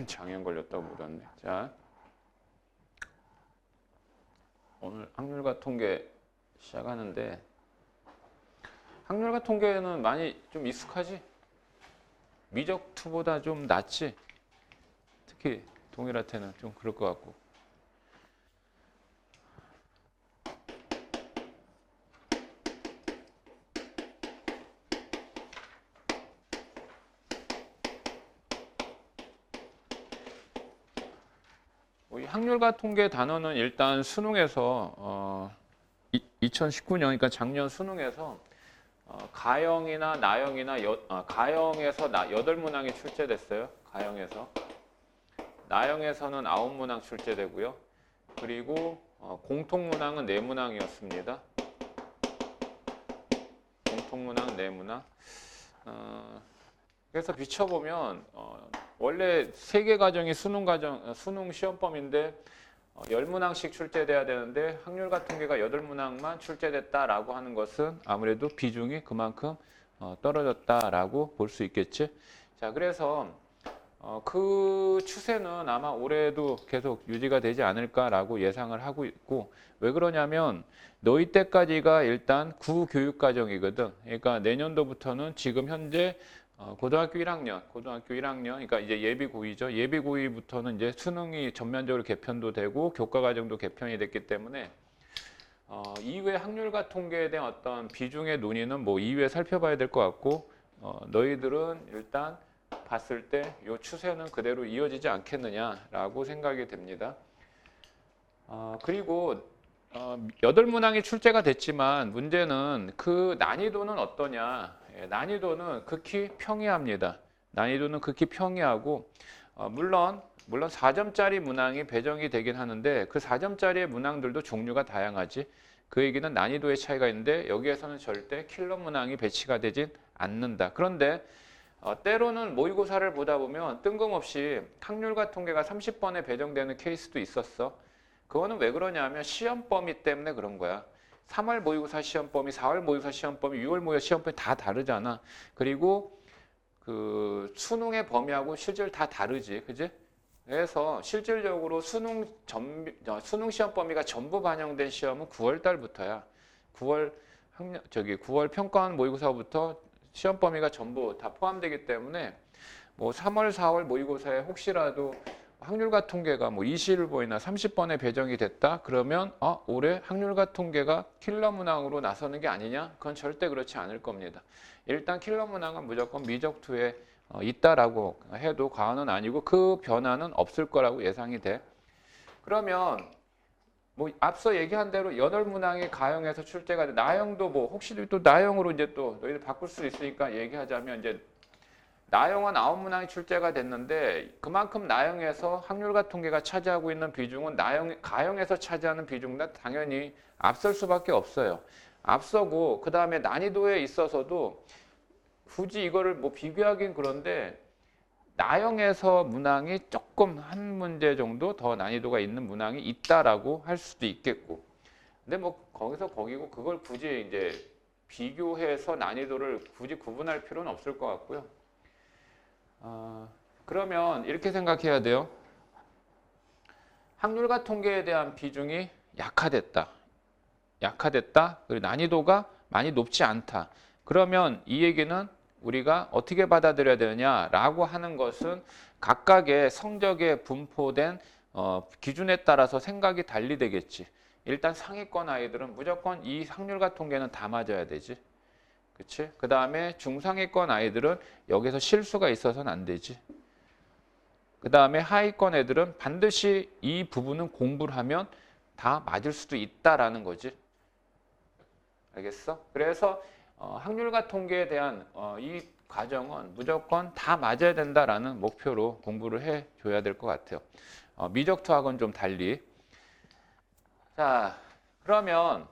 장염 걸렸다고 묻었네. 자, 오늘 확률과 통계 시작하는데 확률과 통계는 많이 좀 익숙하지? 미적2보다 좀 낫지? 특히 동일한테는 좀 그럴 것 같고. 이 확률과 통계 단어는 일단 수능에서 2019년, 그러니까 작년 수능에서 가형이나 나형이나 가형에서 8문항이 출제됐어요. 가형에서. 나형에서는 9문항 출제되고요. 그리고 공통문항은 4문항이었습니다. 공통문항 4문항. 그래서 비춰보면 원래 3개 과정이 수능 시험범인데 10문항씩 출제돼야 되는데 확률과 통계가 8문항만 출제됐다라고 하는 것은 아무래도 비중이 그만큼 떨어졌다라고 볼 수 있겠지. 자, 그래서 그 추세는 아마 올해도 계속 유지가 되지 않을까라고 예상을 하고 있고, 왜 그러냐면 너희 때까지가 일단 구교육과정이거든. 그러니까 내년도부터는 지금 현재 고등학교 1학년, 그러니까 이제 예비고이죠. 예비고이부터는 이제 수능이 전면적으로 개편도 되고 교과과정도 개편이 됐기 때문에 이후에 확률과 통계에 대한 어떤 비중의 논의는 뭐 이후에 살펴봐야 될 것 같고, 너희들은 일단 봤을 때 이 추세는 그대로 이어지지 않겠느냐라고 생각이 됩니다. 그리고 8문항이 출제가 됐지만 문제는 그 난이도는 어떠냐. 난이도는 극히 평이합니다. 난이도는 극히 평이하고 물론 4점짜리 문항이 배정이 되긴 하는데 그 4점짜리의 문항들도 종류가 다양하지. 그 얘기는 난이도의 차이가 있는데 여기에서는 절대 킬러 문항이 배치가 되진 않는다. 그런데 때로는 모의고사를 보다 보면 뜬금없이 확률과 통계가 30번에 배정되는 케이스도 있었어. 그거는 왜 그러냐면 시험 범위 때문에 그런 거야. 3월 모의고사 시험 범위, 4월 모의고사 시험 범위, 6월 모의고사 시험 범위 다 다르잖아. 그리고 그 수능의 범위하고 실질 다 다르지, 그지? 그래서 실질적으로 수능 시험 범위가 전부 반영된 시험은 9월 달부터야. 9월 평가원 모의고사부터 시험 범위가 전부 다 포함되기 때문에 뭐 3월, 4월 모의고사에 혹시라도 확률과 통계가 뭐 20번이나 30번에 배정이 됐다? 그러면 올해 확률과 통계가 킬러 문항으로 나서는 게 아니냐? 그건 절대 그렇지 않을 겁니다. 일단 킬러 문항은 무조건 미적2에 있다라고 해도 과언은 아니고 그 변화는 없을 거라고 예상이 돼. 그러면 뭐 앞서 얘기한 대로 8문항이 가형에서 출제가 돼. 나형도 뭐 혹시 또 나형으로 이제 또 너희들 바꿀 수 있으니까 얘기하자면 이제 나형은 9문항이 출제가 됐는데 그만큼 나형에서 확률과 통계가 차지하고 있는 비중은 가형에서 차지하는 비중보다 당연히 앞설 수밖에 없어요. 앞서고 그 다음에 난이도에 있어서도 굳이 이거를 뭐 비교하긴 그런데 나형에서 문항이 조금 한 문제 정도 더 난이도가 있는 문항이 있다라고 할 수도 있겠고, 근데 뭐 거기서 거기고 그걸 굳이 이제 비교해서 난이도를 굳이 구분할 필요는 없을 것 같고요. 그러면 이렇게 생각해야 돼요. 확률과 통계에 대한 비중이 약화됐다. 그리고 난이도가 많이 높지 않다. 그러면 이 얘기는 우리가 어떻게 받아들여야 되느냐라고 하는 것은 각각의 성적에 분포된 기준에 따라서 생각이 달리 되겠지. 일단 상위권 아이들은 무조건 이 확률과 통계는 다 맞아야 되지. 그치? 그 다음에 중상위권 아이들은 여기서 실수가 있어서는 안 되지. 그 다음에 하위권 애들은 반드시 이 부분은 공부를 하면 다 맞을 수도 있다라는 거지. 알겠어? 그래서 확률과 통계에 대한 이 과정은 무조건 다 맞아야 된다라는 목표로 공부를 해줘야 될 것 같아요. 미적투학은 좀 달리. 자, 그러면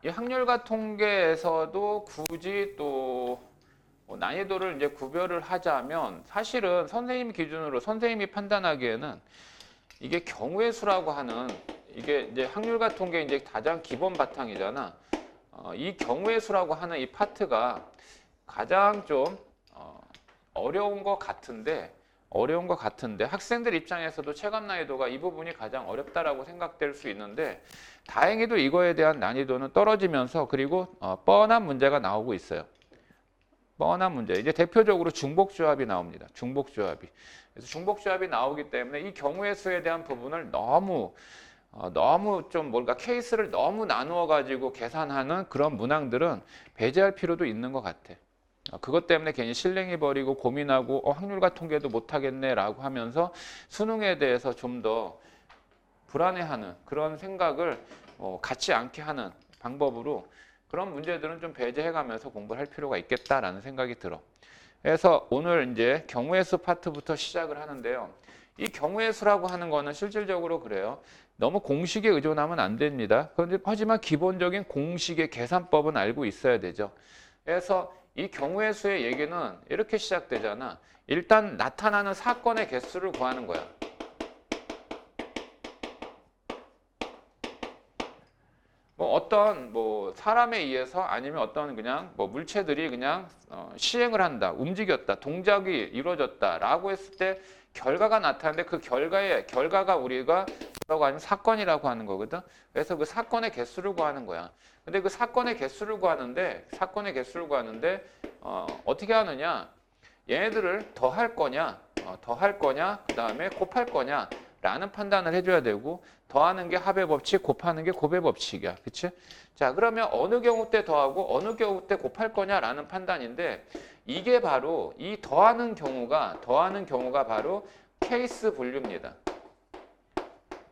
이 확률과 통계에서도 굳이 또 난이도를 이제 구별을 하자면 사실은 선생님 기준으로 선생님이 판단하기에는 이게 경우의 수라고 하는 이게 이제 확률과 통계 이제 가장 기본 바탕이잖아. 이 경우의 수라고 하는 이 파트가 가장 좀 어려운 것 같은데 학생들 입장에서도 체감 난이도가 이 부분이 가장 어렵다라고 생각될 수 있는데 다행히도 이거에 대한 난이도는 떨어지면서 그리고 뻔한 문제가 나오고 있어요. 뻔한 문제. 이제 대표적으로 중복조합이 나옵니다. 중복조합이. 그래서 중복조합이 나오기 때문에 이 경우의 수에 대한 부분을 너무 좀 뭔가 케이스를 너무 나누어 가지고 계산하는 그런 문항들은 배제할 필요도 있는 것 같아. 그것 때문에 괜히 실랭이 버리고 고민하고 확률과 통계도 못하겠네라고 하면서 수능에 대해서 좀 더 불안해하는 그런 생각을 갖지 않게 하는 방법으로 그런 문제들은 좀 배제해가면서 공부를 할 필요가 있겠다라는 생각이 들어. 그래서 오늘 이제 경우의 수 파트부터 시작을 하는데요. 이 경우의 수라고 하는 거는 실질적으로 그래요. 너무 공식에 의존하면 안 됩니다. 하지만 기본적인 공식의 계산법은 알고 있어야 되죠. 그래서 이 경우의 수의 얘기는 이렇게 시작되잖아. 일단 나타나는 사건의 개수를 구하는 거야. 어떤 사람에 의해서 아니면 어떤 그냥 물체들이 그냥 시행을 한다, 움직였다, 동작이 이루어졌다라고 했을 때 결과가 나타나는데 그 결과가 우리가 뭐라고 하면 사건이라고 하는 거거든. 그래서 그 사건의 개수를 구하는 거야. 근데 그 사건의 개수를 구하는데 어떻게 하느냐? 얘네들을 더할 거냐, 그다음에 곱할 거냐. 라는 판단을 해줘야 되고 더하는 게 합의 법칙, 곱하는 게 곱의 법칙이야. 그치? 자, 그러면 어느 경우 때 더하고 어느 경우 때 곱할 거냐라는 판단인데 이게 바로 이 더하는 경우가 바로 케이스 분류입니다.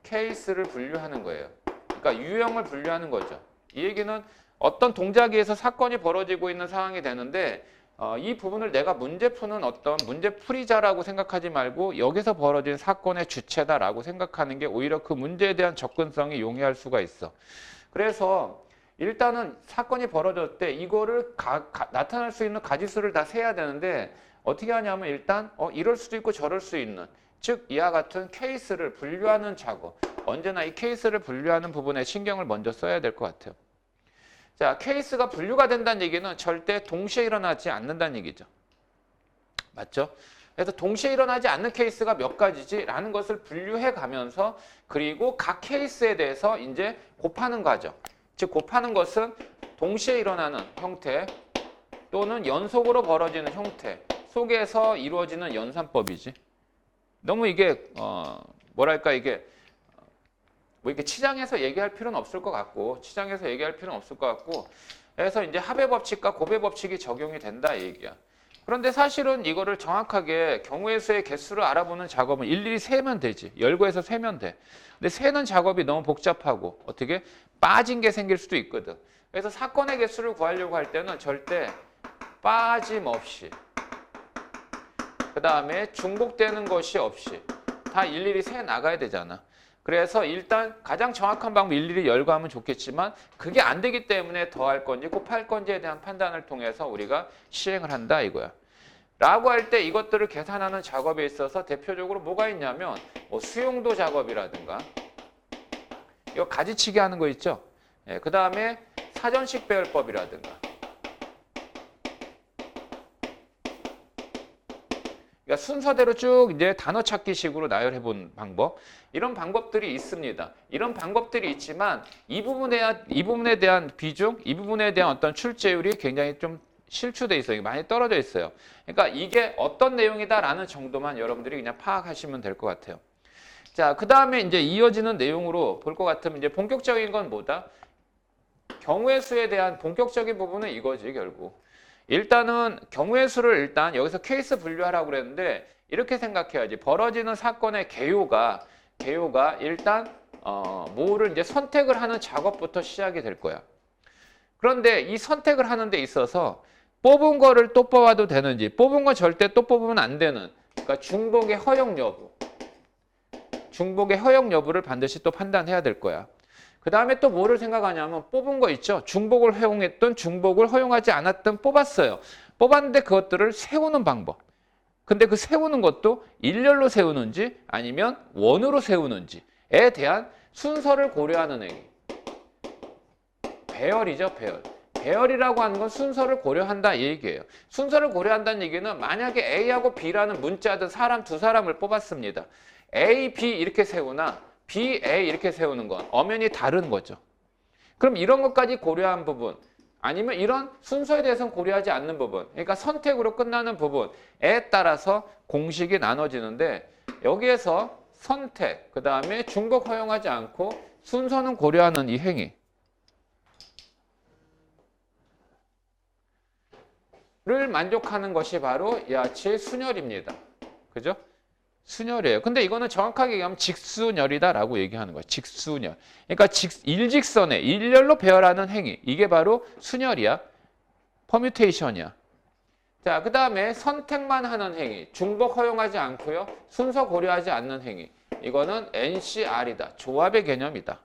케이스를 분류하는 거예요. 그러니까 유형을 분류하는 거죠. 이 얘기는 어떤 동작에 의해서 사건이 벌어지고 있는 상황이 되는데 이 부분을 내가 문제 푸는 어떤 문제풀이자라고 생각하지 말고 여기서 벌어진 사건의 주체다라고 생각하는 게 오히려 그 문제에 대한 접근성이 용이할 수가 있어. 그래서 일단은 사건이 벌어졌을 때 이거를 나타날 수 있는 가지수를 다 세야 되는데 어떻게 하냐면 일단 이럴 수도 있고 저럴 수 있는 즉 이와 같은 케이스를 분류하는 작업. 언제나 이 케이스를 분류하는 부분에 신경을 먼저 써야 될 것 같아요. 자, 케이스가 분류가 된다는 얘기는 절대 동시에 일어나지 않는다는 얘기죠. 맞죠? 그래서 동시에 일어나지 않는 케이스가 몇 가지지라는 것을 분류해 가면서 그리고 각 케이스에 대해서 이제 곱하는 과정. 즉 곱하는 것은 동시에 일어나는 형태 또는 연속으로 벌어지는 형태 속에서 이루어지는 연산법이지. 너무 이게 뭐랄까 이게 이렇게 치장해서 얘기할 필요는 없을 것 같고 그래서 이제 합의 법칙과 곱의 법칙이 적용이 된다 이 얘기야. 그런데 사실은 이거를 정확하게 경우의 수의 개수를 알아보는 작업은 일일이 세면 되지. 열거해서 세면 돼. 근데 세는 작업이 너무 복잡하고 어떻게 빠진 게 생길 수도 있거든. 그래서 사건의 개수를 구하려고 할 때는 절대 빠짐없이 그 다음에 중복되는 것이 없이 다 일일이 세 나가야 되잖아. 그래서 일단 가장 정확한 방법 일일이 열거하면 좋겠지만 그게 안 되기 때문에 더할 건지 곱할 건지에 대한 판단을 통해서 우리가 시행을 한다 이거야. 라고 할 때 이것들을 계산하는 작업에 있어서 대표적으로 뭐가 있냐면 수용도 작업이라든가 이거 가지치기 하는 거 있죠. 그 다음에 사전식 배열법이라든가 그러니까 순서대로 쭉 이제 단어 찾기 식으로 나열해 본 방법 이런 방법들이 있습니다. 이런 방법들이 있지만 이 부분에 대한 비중, 이 부분에 대한 어떤 출제율이 굉장히 좀 실추돼 있어요. 많이 떨어져 있어요. 그러니까 이게 어떤 내용이다라는 정도만 여러분들이 그냥 파악하시면 될 것 같아요. 자, 그 다음에 이제 이어지는 내용으로 볼 것 같으면 이제 본격적인 건 뭐다? 경우의 수에 대한 본격적인 부분은 이거지 결국. 일단은 경우의 수를 일단 여기서 케이스 분류하라고 그랬는데 이렇게 생각해야지. 벌어지는 사건의 개요가 일단 뭐를 이제 선택을 하는 작업부터 시작이 될 거야. 그런데 이 선택을 하는 데 있어서 뽑은 거를 또 뽑아도 되는지 뽑은 거 절대 또 뽑으면 안 되는 그러니까 중복의 허용 여부를 반드시 또 판단해야 될 거야. 그 다음에 또 뭐를 생각하냐면 뽑은 거 있죠. 중복을 허용했던 중복을 허용하지 않았던 뽑았어요. 뽑았는데 그것들을 세우는 방법. 근데 그 세우는 것도 일렬로 세우는지 아니면 원으로 세우는지에 대한 순서를 고려하는 행위. 배열이죠, 배열. 배열이라고 하는 건 순서를 고려한다 이 얘기예요. 순서를 고려한다는 얘기는 만약에 A하고 B라는 문자든 사람 두 사람을 뽑았습니다. A, B 이렇게 세우나 B, A 이렇게 세우는 건 엄연히 다른 거죠. 그럼 이런 것까지 고려한 부분 아니면 이런 순서에 대해서는 고려하지 않는 부분, 그러니까 선택으로 끝나는 부분에 따라서 공식이 나눠지는데 여기에서 선택, 그 다음에 중복 허용하지 않고 순서는 고려하는 이 행위를 만족하는 것이 바로 이하치 순열입니다. 그죠? 순열이에요. 근데 이거는 정확하게 얘기하면 직순열이다라고 얘기하는 거예요. 직순열. 그러니까 일직선에 일렬로 배열하는 행위. 이게 바로 순열이야. 퍼뮤테이션이야. 자, 그 다음에 선택만 하는 행위. 중복 허용하지 않고요. 순서 고려하지 않는 행위. 이거는 NCR이다. 조합의 개념이다.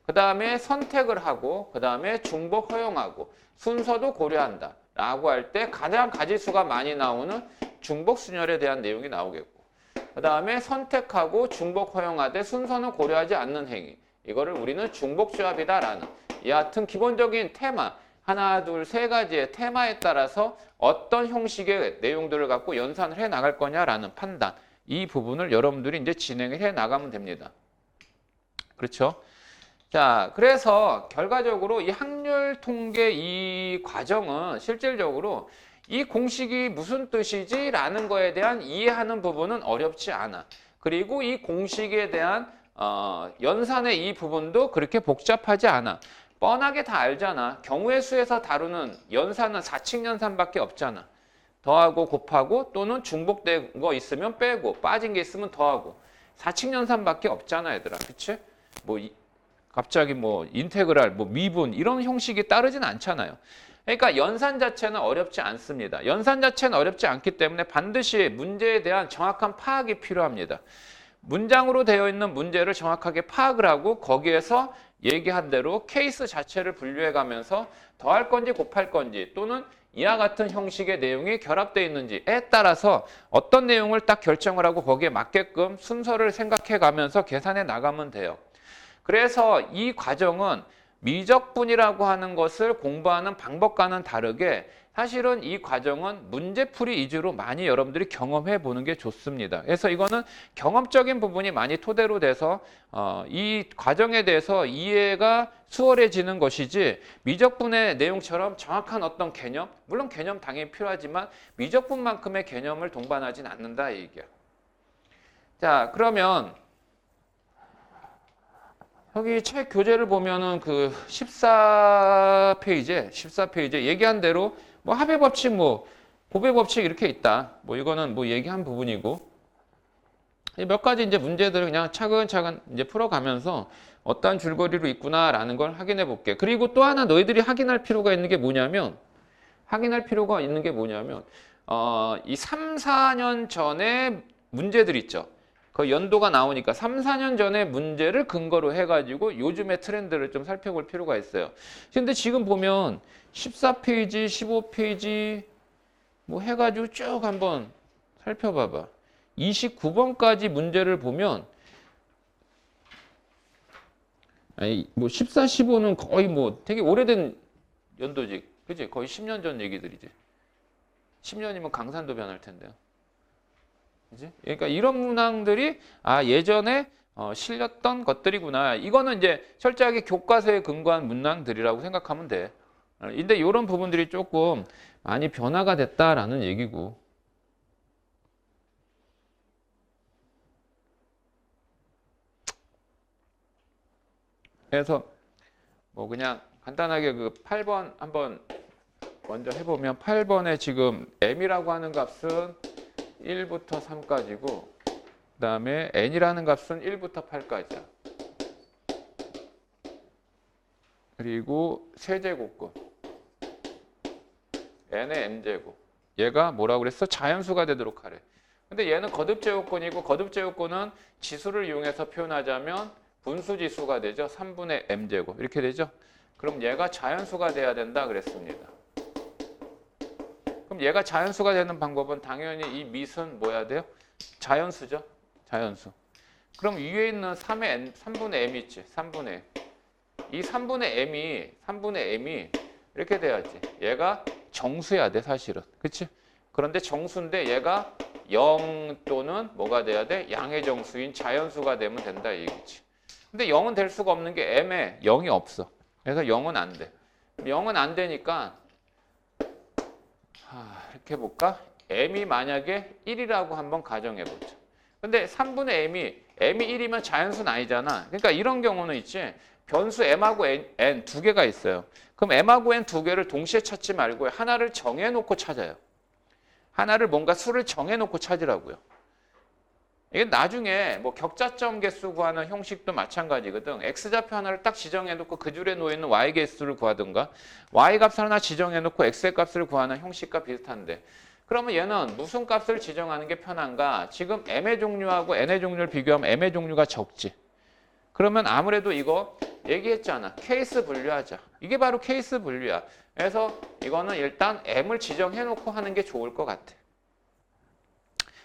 그 다음에 선택을 하고 그 다음에 중복 허용하고 순서도 고려한다. 라고 할 때 가장 가지수가 많이 나오는 중복 순열에 대한 내용이 나오겠고 그 다음에 선택하고 중복 허용하되 순서는 고려하지 않는 행위. 이거를 우리는 중복조합이다라는 여하튼 기본적인 테마 하나, 둘, 세 가지의 테마에 따라서 어떤 형식의 내용들을 갖고 연산을 해 나갈 거냐라는 판단. 이 부분을 여러분들이 이제 진행을 해 나가면 됩니다. 그렇죠? 자, 그래서 결과적으로 이 확률 통계 이 과정은 실질적으로 이 공식이 무슨 뜻이지? 라는 거에 대한 이해하는 부분은 어렵지 않아. 그리고 이 공식에 대한 연산의 이 부분도 그렇게 복잡하지 않아. 뻔하게 다 알잖아. 경우의 수에서 다루는 연산은 사칙 연산밖에 없잖아. 더하고 곱하고 또는 중복된 거 있으면 빼고 빠진 게 있으면 더하고 사칙 연산밖에 없잖아, 얘들아. 그치? 갑자기 인테그랄, 미분 이런 형식이 따르진 않잖아요. 그러니까 연산 자체는 어렵지 않습니다. 연산 자체는 어렵지 않기 때문에 반드시 문제에 대한 정확한 파악이 필요합니다. 문장으로 되어 있는 문제를 정확하게 파악을 하고 거기에서 얘기한 대로 케이스 자체를 분류해 가면서 더할 건지 곱할 건지 또는 이와 같은 형식의 내용이 결합되어 있는지에 따라서 어떤 내용을 딱 결정을 하고 거기에 맞게끔 순서를 생각해 가면서 계산해 나가면 돼요. 그래서 이 과정은 미적분이라고 하는 것을 공부하는 방법과는 다르게 사실은 이 과정은 문제풀이 위주로 많이 여러분들이 경험해 보는 게 좋습니다. 그래서 이거는 경험적인 부분이 많이 토대로 돼서 이 과정에 대해서 이해가 수월해지는 것이지 미적분의 내용처럼 정확한 어떤 개념, 물론 개념 당연히 필요하지만 미적분만큼의 개념을 동반하진 않는다 이 얘기야. 자, 그러면 여기 책 교재를 보면은 그 14페이지 얘기한 대로 합의 법칙, 곱의 법칙 이렇게 있다. 이거는 얘기한 부분이고 몇 가지 이제 문제들을 그냥 차근차근 이제 풀어가면서 어떠한 줄거리로 있구나라는 걸 확인해 볼게. 그리고 또 하나 너희들이 확인할 필요가 있는 게 뭐냐면 이 3, 4년 전에 문제들 있죠. 그 연도가 나오니까 3, 4년 전의 문제를 근거로 해가지고 요즘의 트렌드를 좀 살펴볼 필요가 있어요. 근데 지금 보면 14페이지, 15페이지 해가지고 쭉 한번 살펴봐봐. 29번까지 문제를 보면 14, 15는 거의 되게 오래된 연도지. 그치? 거의 10년 전 얘기들이지. 10년이면 강산도 변할 텐데요. 그러니까 이런 문항들이 예전에 실렸던 것들이구나. 이거는 이제 철저하게 교과서에 근거한 문항들이라고 생각하면 돼. 근데 이런 부분들이 조금 많이 변화가 됐다라는 얘기고. 그래서 그냥 간단하게 그 8번 한번 먼저 해보면 8번에 지금 m이라고 하는 값은 1부터 3까지고 그 다음에 n이라는 값은 1부터 8까지야. 그리고 세제곱근 n의 m제곱. 얘가 뭐라고 그랬어? 자연수가 되도록 하래. 근데 얘는 거듭제곱근이고 거듭제곱근은 지수를 이용해서 표현하자면 분수지수가 되죠. 3분의 m제곱 이렇게 되죠. 그럼 얘가 자연수가 돼야 된다 그랬습니다. 그럼 얘가 자연수가 되는 방법은 당연히 이 밑은 뭐야 돼요? 자연수죠. 자연수. 그럼 위에 있는 3분의 m 있지. 3분의 m. 이 3분의 m이 이렇게 돼야지. 얘가 정수야 돼 사실은. 그치? 그런데 정수인데 얘가 0 또는 뭐가 돼야 돼? 양의 정수인 자연수가 되면 된다 이 얘기지. 근데 0은 될 수가 없는 게 M에 0이 없어. 그래서 0은 안 돼. 0은 안 되니까 이렇게 볼까? M이 만약에 1이라고 한번 가정해보자. 근데 3분의 M이 1이면 자연수는 아니잖아. 그러니까 이런 경우는 있지. 변수 M하고 N 두 개가 있어요. 그럼 M하고 N 두 개를 동시에 찾지 말고 하나를 정해놓고 찾아요. 하나를 뭔가 수를 정해놓고 찾으라고요. 이게 나중에 뭐 격자점 개수 구하는 형식도 마찬가지거든. X좌표 하나를 딱 지정해놓고 그 줄에 놓여있는 Y 개수를 구하든가 Y 값을 하나 지정해놓고 X의 값을 구하는 형식과 비슷한데 그러면 얘는 무슨 값을 지정하는 게 편한가? 지금 M의 종류하고 N의 종류를 비교하면 M의 종류가 적지. 그러면 아무래도 이거 얘기했잖아. 케이스 분류하자. 이게 바로 케이스 분류야. 그래서 이거는 일단 M을 지정해놓고 하는 게 좋을 것 같아.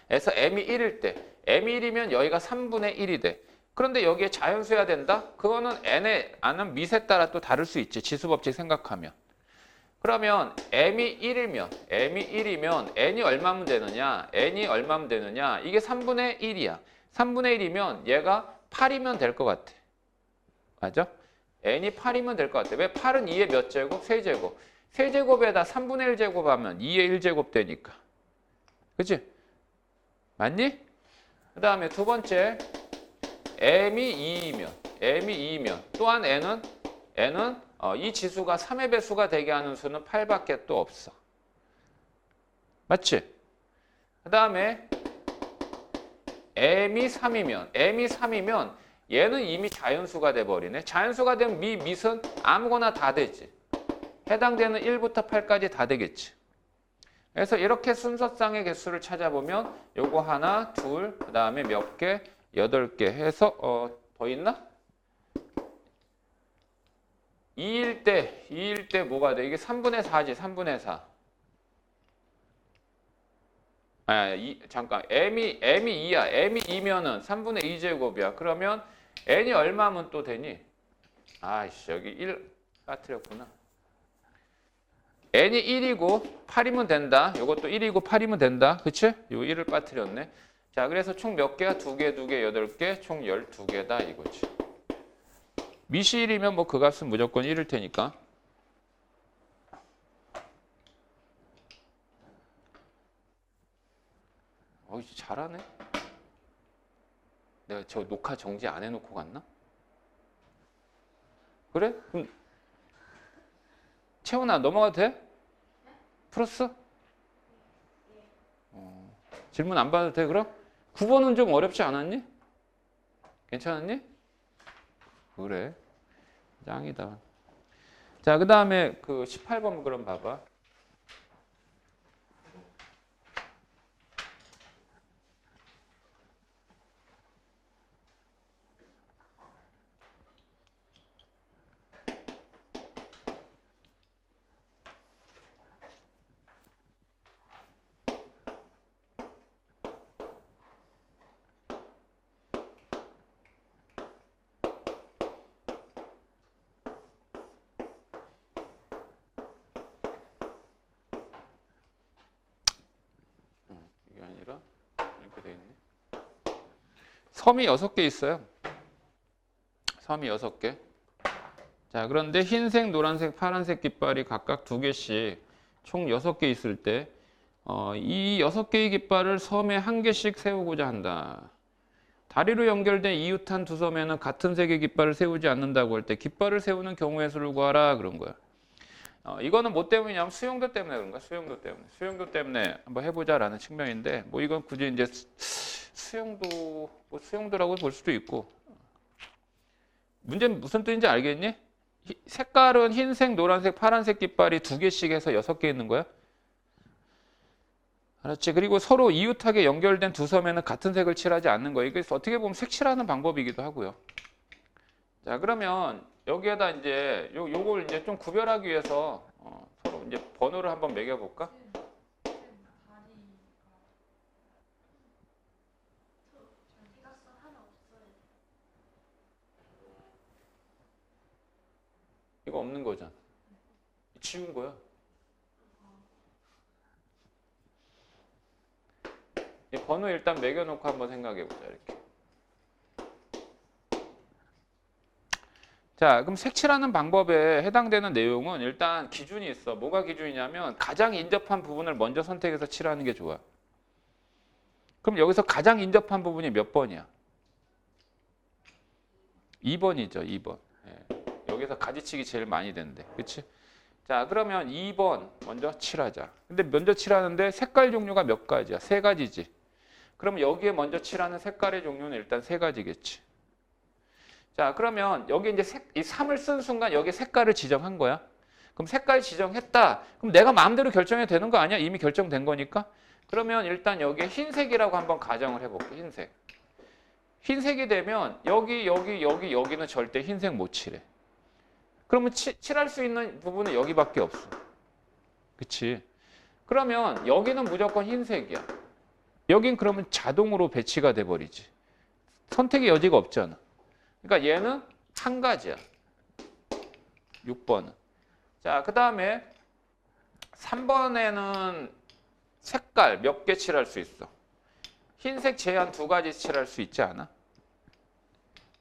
그래서 M이 1일 때 M이 1이면 여기가 3분의 1이 돼. 그런데 여기에 자연수야 된다? 그거는 N의 아는 밑에 따라 또 다를 수 있지. 지수법칙 생각하면. 그러면 M이 1이면 N이 얼마면 되느냐? N이 얼마면 되느냐? 이게 3분의 1이야. 3분의 1이면 얘가 8이면 될 것 같아. 맞아? N이 8이면 될 것 같아. 왜? 8은 2의 몇 제곱? 세제곱. 세제곱에다 3분의 1제곱 하면 2의 1제곱 되니까. 그치? 맞니? 그 다음에 두 번째 M이 2이면 또한 N은 이 지수가 3의 배수가 되게 하는 수는 8밖에 또 없어. 맞지? 그 다음에 M이 3이면 얘는 이미 자연수가 돼버리네. 자연수가 되면 밑은 아무거나 다 되지. 해당되는 1부터 8까지 다 되겠지. 그래서 이렇게 순서상의 개수를 찾아보면 요거 하나, 둘, 그 다음에 몇 개, 8개 해서 더 있나? 2일 때 뭐가 돼? 이게 3분의 4지, 3분의 4. 잠깐. M이 2야. M이 2면은 3분의 2제곱이야. 그러면 N이 얼마면 또 되니? 아이씨, 여기 1 빠뜨렸구나. N이 1이고 8이면 된다. 이것도 1이고 8이면 된다. 그치? 이거 1을 빠뜨렸네. 자, 그래서 총 몇 개야? 2개, 8개, 총 12개다 이거지. 미시 1이면 뭐 그 값은 무조건 1일 테니까. 잘하네. 내가 저 녹화 정지 안 해놓고 갔나? 그래? 그럼 채훈아 넘어가도 돼? 풀었어? 질문 안 받아도 돼 그럼? 9번은 좀 어렵지 않았니? 괜찮았니? 그래. 짱이다. 자, 그 다음에 그 18번 그럼 봐봐. 이게 아니라 이렇게 돼 있네. 섬이 6개 있어요. 섬이 6개. 자, 그런데 흰색, 노란색, 파란색 깃발이 각각 2개씩 총 6개 있을 때 이 6개의 깃발을 섬에 1개씩 세우고자 한다. 다리로 연결된 이웃한 두 섬에는 같은 색의 깃발을 세우지 않는다고 할 때 깃발을 세우는 경우의 수를 구하라 그런 거야. 이거는 뭐 때문이냐면 수용도 때문에 그런가? 수용도 때문에 한번 해보자라는 측면인데 뭐 이건 굳이 이제 수용도라고 볼 수도 있고 문제는 무슨 뜻인지 알겠니? 색깔은 흰색, 노란색, 파란색 깃발이 2개씩 해서 6개 있는 거야. 알았지? 그리고 서로 이웃하게 연결된 두 섬에는 같은 색을 칠하지 않는 거예요. 이게 어떻게 보면 색칠하는 방법이기도 하고요. 자, 그러면 여기에다 이제 요걸 이제 좀 구별하기 위해서 서로 이제 번호를 한번 매겨볼까? 이거 없는 거잖아. 지운 거야. 이 번호 일단 매겨놓고 한번 생각해보자. 이렇게. 자, 그럼 색칠하는 방법에 해당되는 내용은 일단 기준이 있어. 뭐가 기준이냐면 가장 인접한 부분을 먼저 선택해서 칠하는 게 좋아. 그럼 여기서 가장 인접한 부분이 몇 번이야? 2번이죠, 2번. 예. 여기서 가지치기 제일 많이 된대. 그치? 자, 그러면 2번 먼저 칠하자. 근데 먼저 칠하는데 색깔 종류가 몇 가지야? 3가지지. 그럼 여기에 먼저 칠하는 색깔의 종류는 일단 3가지겠지. 자, 그러면 여기 이제 이 3을 쓴 순간 여기 색깔을 지정한 거야. 그럼 색깔 지정했다. 그럼 내가 마음대로 결정해도 되는 거 아니야? 이미 결정된 거니까. 그러면 일단 여기에 흰색이라고 한번 가정을 해볼게. 흰색. 흰색이 되면 여기는 절대 흰색 못 칠해. 그러면 칠할 수 있는 부분은 여기밖에 없어. 그치? 그러면 여기는 무조건 흰색이야. 여긴 그러면 자동으로 배치가 돼버리지. 선택의 여지가 없잖아. 그러니까 얘는 한 가지야. 6번은. 자, 그 다음에 3번에는 색깔 몇 개 칠할 수 있어? 흰색 제한 2가지 칠할 수 있지 않아?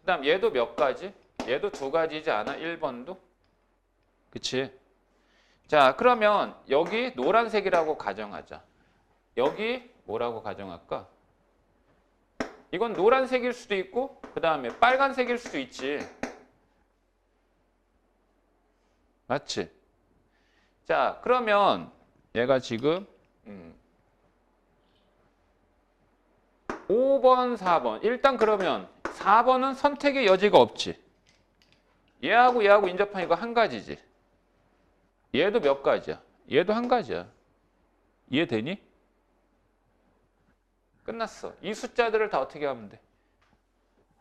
그 다음 얘도 몇 가지? 얘도 2가지지 않아? 1번도? 그치? 자, 그러면 여기 노란색이라고 가정하자. 여기 뭐라고 가정할까? 이건 노란색일 수도 있고 그 다음에 빨간색일 수도 있지. 맞지? 자, 그러면 얘가 지금 5번, 4번. 일단 그러면 4번은 선택의 여지가 없지. 얘하고 인접한 이거 한 가지지. 얘도 몇 가지야? 얘도 한 가지야. 이해되니? 끝났어. 이 숫자들을 다 어떻게 하면 돼?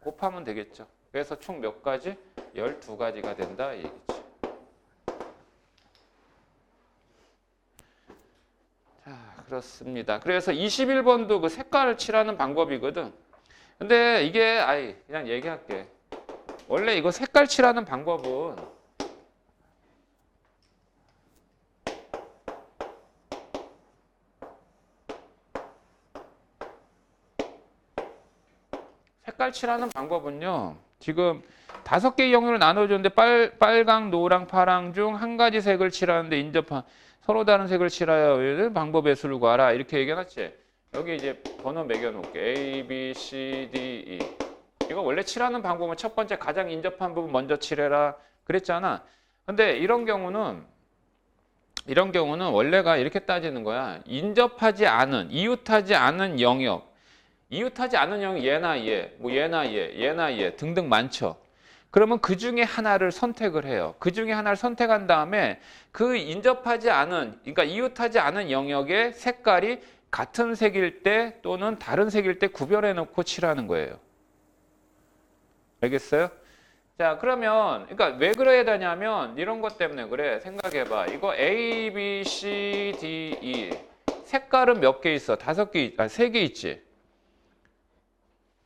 곱하면 되겠죠. 그래서 총 몇 가지? 12가지가 된다 이 얘기지. 자, 그렇습니다. 그래서 21번도 그 색깔을 칠하는 방법이거든. 근데 이게 그냥 얘기할게. 원래 이거 색깔 칠하는 방법은 색깔 칠하는 방법은요. 지금 5개의 영역을 나눠줬는데 빨강, 노랑, 파랑 중 한 가지 색을 칠하는데 인접한 서로 다른 색을 칠하여 하는 방법의 수를 구하라. 이렇게 얘기해놨지. 여기 이제 번호 매겨놓을게. A, B, C, D, E. 이거 원래 칠하는 방법은 첫 번째 가장 인접한 부분 먼저 칠해라 그랬잖아. 근데 이런 경우는 원래가 이렇게 따지는 거야. 인접하지 않은, 이웃하지 않은 영역. 이웃하지 않은 영역 얘나 얘, 뭐 얘나 얘 등등 많죠. 그러면 그 중에 하나를 선택을 해요. 그 중에 하나를 선택한 다음에 그 인접하지 않은, 그러니까 이웃하지 않은 영역의 색깔이 같은 색일 때 또는 다른 색일 때 구별해 놓고 칠하는 거예요. 알겠어요? 자, 그러면 그러니까 왜 그래야 되냐면 이런 것 때문에 그래. 생각해봐. 이거 A, B, C, D, E 색깔은 몇 개 있어? 3개 있지.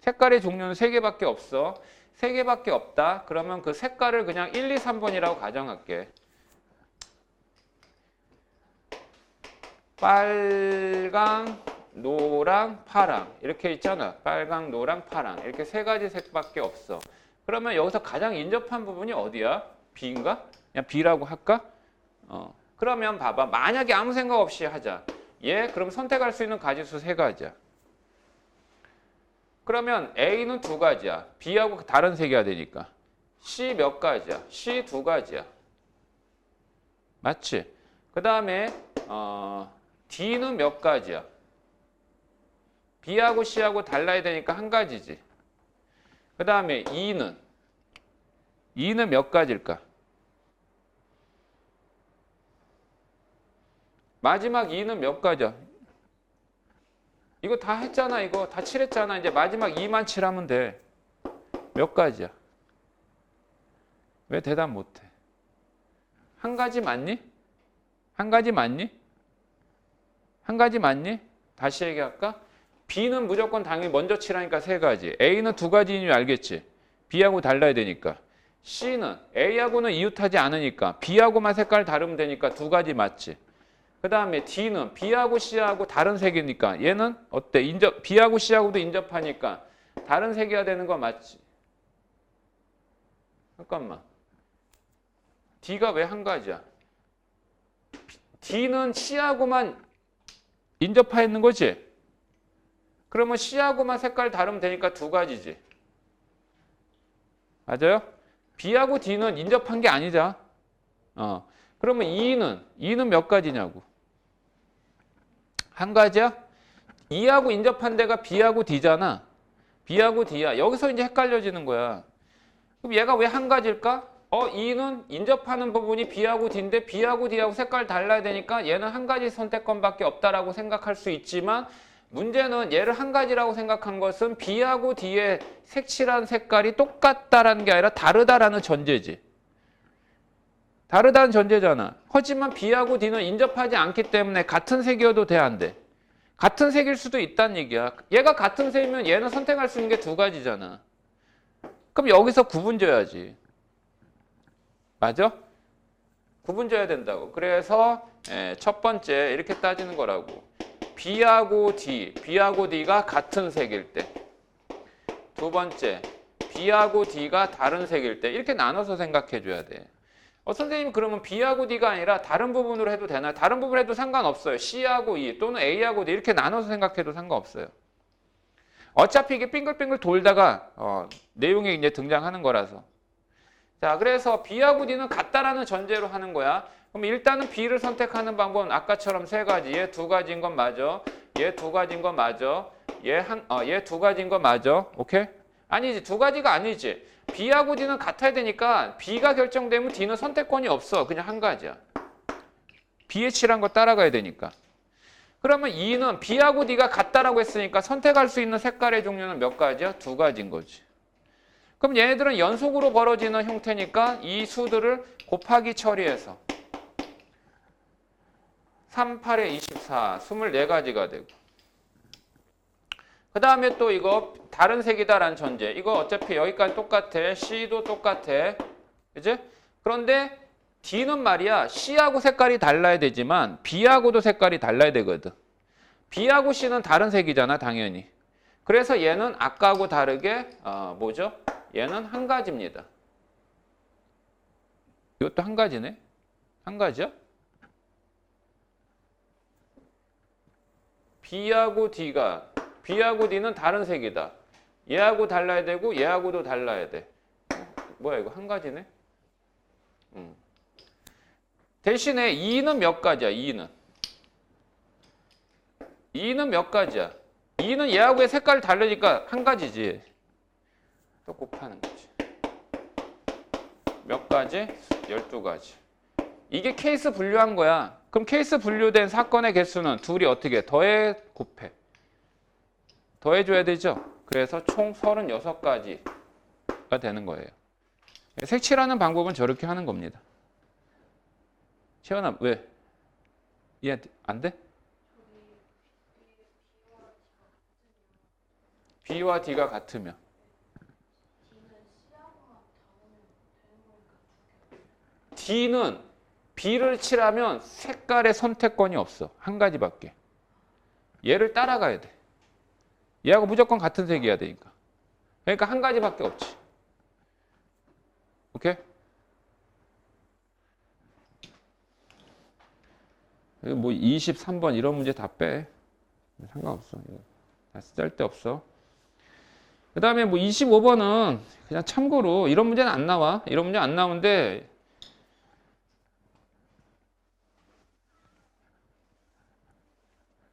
색깔의 종류는 3개밖에 없어. 3개밖에 없다. 그러면 그 색깔을 그냥 1, 2, 3번이라고 가정할게. 빨강, 노랑, 파랑 이렇게 있잖아. 빨강, 노랑, 파랑 이렇게 3가지 색밖에 없어. 그러면 여기서 가장 인접한 부분이 어디야? B인가? 그냥 B라고 할까? 그러면 봐봐. 만약에 아무 생각 없이 하자. 그럼 선택할 수 있는 가지수 3가지야. 그러면 A는 2가지야. B하고 다른 색이야 되니까. C 몇 가지야? C 2가지야. 맞지? 그 다음에 D는 몇 가지야? B하고 C하고 달라야 되니까 한 가지지. 그 다음에 E는 몇 가지일까? 마지막 E는 몇 가지야? 이거 다 했잖아. 이거 다 칠했잖아. 이제 마지막 2만 칠하면 돼. 몇 가지야? 왜 대답 못해? 한 가지 맞니? 한 가지 맞니? 한 가지 맞니? 다시 얘기할까? B는 무조건 당연히 먼저 칠하니까 3가지. A는 2가지인 줄 알겠지? B하고 달라야 되니까. C는 A하고는 이웃하지 않으니까 B하고만 색깔 다르면 되니까 두 가지 맞지. 그 다음에 D는 B하고 C하고 다른 색이니까 얘는 어때? B하고 C하고도 인접하니까 다른 색이어야 되는 거 맞지? 잠깐만. D가 왜 한 가지야? D는 C하고만 인접해 있는 거지? 그러면 C하고만 색깔 다르면 되니까 두 가지지. 맞아요? B하고 D는 인접한 게 아니자. 그러면 E는 몇 가지냐고? 한 가지야? E하고 인접한 데가 B하고 D잖아. B하고 D야. 여기서 이제 헷갈려지는 거야. 그럼 얘가 왜 한 가지일까? E는 인접하는 부분이 B하고 D인데 B하고 D하고 색깔 달라야 되니까 얘는 한 가지 선택권밖에 없다라고 생각할 수 있지만 문제는 얘를 한 가지라고 생각한 것은 B하고 D의 색칠한 색깔이 똑같다라는 게 아니라 다르다라는 전제지. 다르다는 전제잖아. 하지만 B하고 D는 인접하지 않기 때문에 같은 색이어도 돼, 안 돼? 같은 색일 수도 있다는 얘기야. 얘가 같은 색이면 얘는 선택할 수 있는 게 두 가지잖아. 그럼 여기서 구분져야지. 맞아? 구분져야 된다고. 그래서 첫 번째 이렇게 따지는 거라고. B하고 D가 같은 색일 때. 두 번째, B하고 D가 다른 색일 때. 이렇게 나눠서 생각해 줘야 돼. 선생님 그러면 B하고 D가 아니라 다른 부분으로 해도 되나요? 다른 부분으로 해도 상관없어요. C하고 E 또는 A하고 D 이렇게 나눠서 생각해도 상관없어요. 어차피 이게 빙글빙글 돌다가 내용이 이제 등장하는 거라서. 자, 그래서 B하고 D는 같다라는 전제로 하는 거야. 그럼 일단은 B를 선택하는 방법은 아까처럼 세 가지. 얘 두 가지인 건 맞아. 얘 두 가지인 건 맞아. 얘 두 가지인 건 맞아. 오케이? 아니지. 두 가지가 아니지. B하고 D는 같아야 되니까 B가 결정되면 D는 선택권이 없어. 그냥 한 가지야. B에 칠한 거 따라가야 되니까. 그러면 E는 B하고 D가 같다라고 했으니까 선택할 수 있는 색깔의 종류는 몇 가지야? 두 가지인 거지. 그럼 얘네들은 연속으로 벌어지는 형태니까 이 수들을 곱하기 처리해서 3, 8에 24, 24가지가 되고 그 다음에 또 이거 다른 색이다라는 전제. 이거 어차피 여기까지 똑같아. C도 똑같아. 그치? 그런데 D는 말이야. C하고 색깔이 달라야 되지만 B하고도 색깔이 달라야 되거든. B하고 C는 다른 색이잖아. 당연히. 그래서 얘는 아까하고 다르게 뭐죠? 얘는 한 가지입니다. 이것도 한 가지네. 한 가지야? B하고 D는 다른 색이다. 얘하고 달라야 되고 얘하고도 달라야 돼. 뭐야 이거 한 가지네? 대신에 E는 몇 가지야? E는 몇 가지야? E는 얘하고의 색깔이 다르니까 한 가지지. 또 곱하는 거지. 몇 가지? 12가지. 이게 케이스 분류한 거야. 그럼 케이스 분류된 사건의 개수는 둘이 어떻게 더해 곱해. 더해줘야 되죠. 그래서 총 36가지가 되는 거예요. 색칠하는 방법은 저렇게 하는 겁니다. 채연아 왜? 이해 안 돼? B와 D가 같으면 D는 B를 칠하면 색깔의 선택권이 없어. 한 가지밖에. 얘를 따라가야 돼. 얘하고 무조건 같은 색이어야 되니까. 그러니까 한 가지밖에 없지. 오케이? 뭐 23번 이런 문제 다 빼. 상관없어. 다 쓸데없어. 그 다음에 뭐 25번은 그냥 참고로 이런 문제는 안 나와. 이런 문제 안 나오는데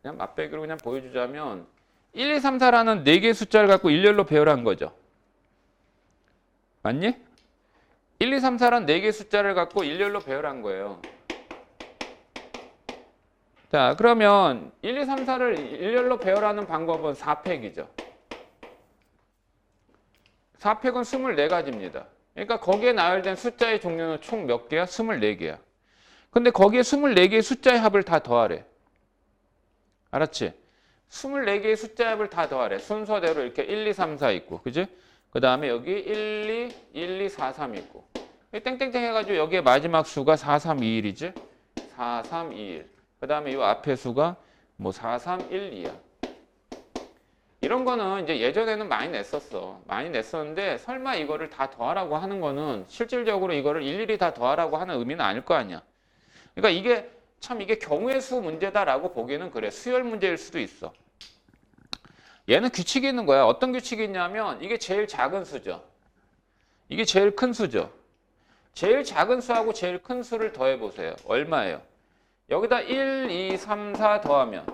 그냥 맛배기로 그냥 보여주자면 1, 2, 3, 4라는 4개의 숫자를 갖고 일렬로 배열한 거죠. 맞니? 1, 2, 3, 4라는 4개의 숫자를 갖고 일렬로 배열한 거예요. 자, 그러면 1, 2, 3, 4를 일렬로 배열하는 방법은 4팩이죠. 4팩은 24가지입니다. 그러니까 거기에 나열된 숫자의 종류는 총 몇 개야? 24개야. 근데 거기에 24개의 숫자의 합을 다 더하래. 알았지? 24개의 숫자의 합을 다 더하래. 순서대로 이렇게 1, 2, 3, 4 있고. 그지? 그 다음에 여기 1, 2, 1, 2, 4, 3 있고. 땡땡땡 해가지고 여기에 마지막 수가 4, 3, 2, 1이지? 4, 3, 2, 1. 그 다음에 이 앞에 수가 뭐 4, 3, 1, 2야. 이런 거는 이제 예전에는 많이 냈었어. 많이 냈었는데 설마 이거를 다 더하라고 하는 거는 실질적으로 이거를 일일이 다 더하라고 하는 의미는 아닐 거 아니야. 그러니까 이게 참 이게 경우의 수 문제다라고 보기에는 그래. 수열 문제일 수도 있어. 얘는 규칙이 있는 거야. 어떤 규칙이 있냐면 이게 제일 작은 수죠. 이게 제일 큰 수죠. 제일 작은 수하고 제일 큰 수를 더해보세요. 얼마예요? 여기다 1, 2, 3, 4 더하면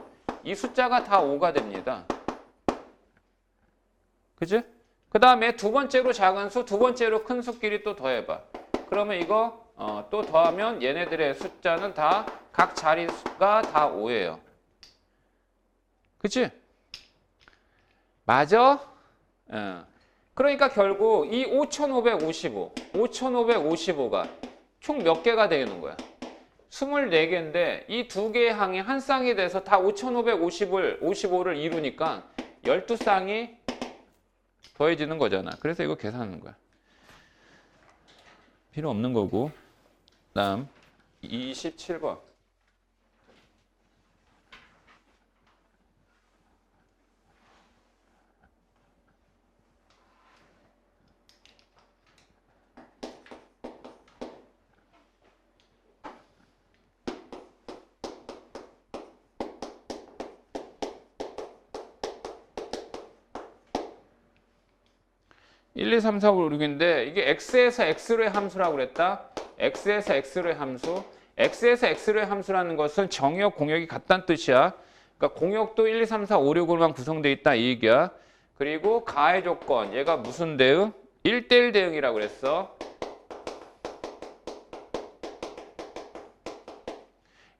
이 숫자가 다 5가 됩니다. 그지? 그 다음에 두 번째로 작은 수, 두 번째로 큰 수끼리 또 더해봐. 그러면 이거 또 더하면 얘네들의 숫자는 다 각 자리수가 다 5예요. 그치? 맞아? 그러니까 결국 이 5555가 총 몇 개가 되는 거야? 24개인데 이 두 개의 항이 한 쌍이 돼서 다 5555를 이루니까 12쌍이 더해지는 거잖아. 그래서 이거 계산하는 거야. 필요 없는 거고. 다음 27번. 1, 2, 3, 4, 5, 6인데 이게 x에서 x로의 함수라고 그랬다. x에서 x로의 함수. x에서 x로의 함수라는 것은 정역, 공역이 같다는 뜻이야. 그러니까 공역도 1, 2, 3, 4, 5, 6으로만 구성되어 있다 이 얘기야. 그리고 가의 조건. 얘가 무슨 대응? 1대1 대응이라고 그랬어.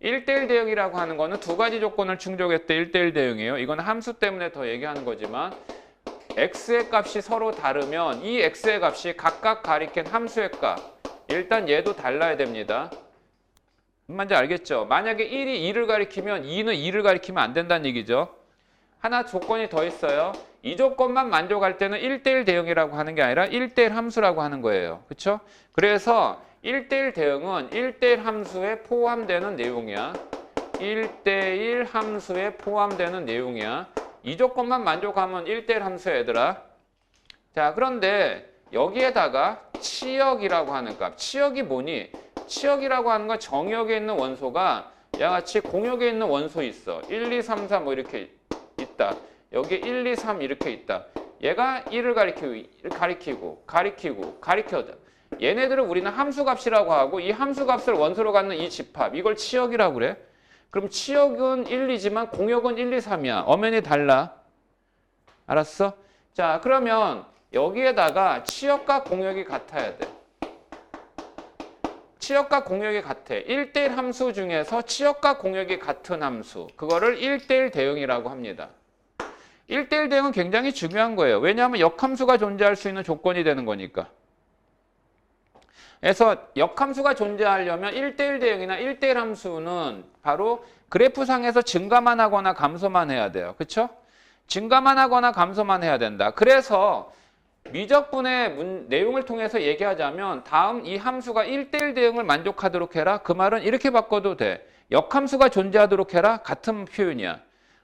1대1 대응이라고 하는 거는 두 가지 조건을 충족했을 때 1대1 대응이에요. 이건 함수 때문에 더 얘기하는 거지만 x의 값이 서로 다르면 이 x의 값이 각각 가리킨 함수의 값. 일단 얘도 달라야 됩니다. 무슨 말인지 알겠죠? 만약에 1이 2를 가리키면 2는 2를 가리키면 안 된다는 얘기죠. 하나 조건이 더 있어요. 이 조건만 만족할 때는 1대1 대응이라고 하는 게 아니라 1대1 함수라고 하는 거예요. 그렇죠? 그래서 1대1 대응은 1대1 함수에 포함되는 내용이야. 1대1 함수에 포함되는 내용이야. 이 조건만 만족하면 1대1 함수야 얘들아. 자, 그런데 여기에다가 치역이라고 하는 값. 치역이 뭐니? 치역이라고 하는 건 정역에 있는 원소가 양같이 공역에 있는 원소 있어. 1, 2, 3, 4 뭐 이렇게 있다. 여기 1, 2, 3 이렇게 있다. 얘가 1을 가리켜다. 얘네들을 우리는 함수값이라고 하고 이 함수값을 원소로 갖는 이 집합. 이걸 치역이라고 그래. 그럼 치역은 1, 2지만 공역은 1, 2, 3이야. 엄연히 달라. 알았어? 자, 그러면 여기에다가 치역과 공역이 같아야 돼. 치역과 공역이 같아. 1대1 함수 중에서 치역과 공역이 같은 함수. 그거를 1대1 대응이라고 합니다. 1대1 대응은 굉장히 중요한 거예요. 왜냐하면 역함수가 존재할 수 있는 조건이 되는 거니까. 그래서 역함수가 존재하려면 1대1 대응이나 1대1 함수는 바로 그래프상에서 증가만 하거나 감소만 해야 돼요. 그렇죠? 증가만 하거나 감소만 해야 된다. 그래서 미적분의 내용을 통해서 얘기하자면 다음 이 함수가 1대1 대응을 만족하도록 해라. 그 말은 이렇게 바꿔도 돼. 역함수가 존재하도록 해라. 같은 표현이야.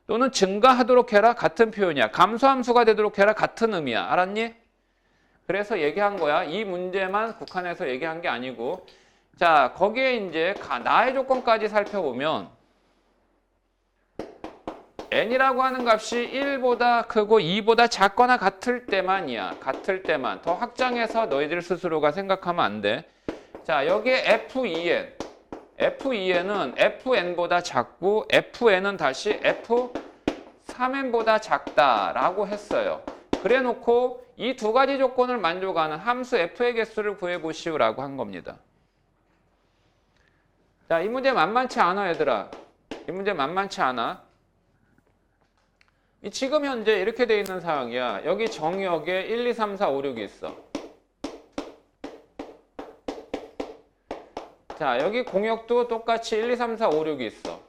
또는 증가하도록 해라. 같은 표현이야. 감소함수가 되도록 해라. 같은 의미야. 알았니? 그래서 얘기한 거야. 이 문제만 국한해서 얘기한 게 아니고. 자, 거기에 이제 나의 조건까지 살펴보면 n이라고 하는 값이 1보다 크고 2보다 작거나 같을 때만이야. 같을 때만. 더 확장해서 너희들 스스로가 생각하면 안 돼. 자, 여기에 f2n. f2n은 fn보다 작고 fn은 다시 f3n보다 작다라고 했어요. 그래 놓고 이 두 가지 조건을 만족하는 함수 f의 개수를 구해보시오라고 한 겁니다. 자, 이 문제 만만치 않아 얘들아. 이 문제 만만치 않아. 지금 현재 이렇게 돼 있는 상황이야. 여기 정역에 1, 2, 3, 4, 5, 6이 있어. 자, 여기 공역도 똑같이 1, 2, 3, 4, 5, 6이 있어.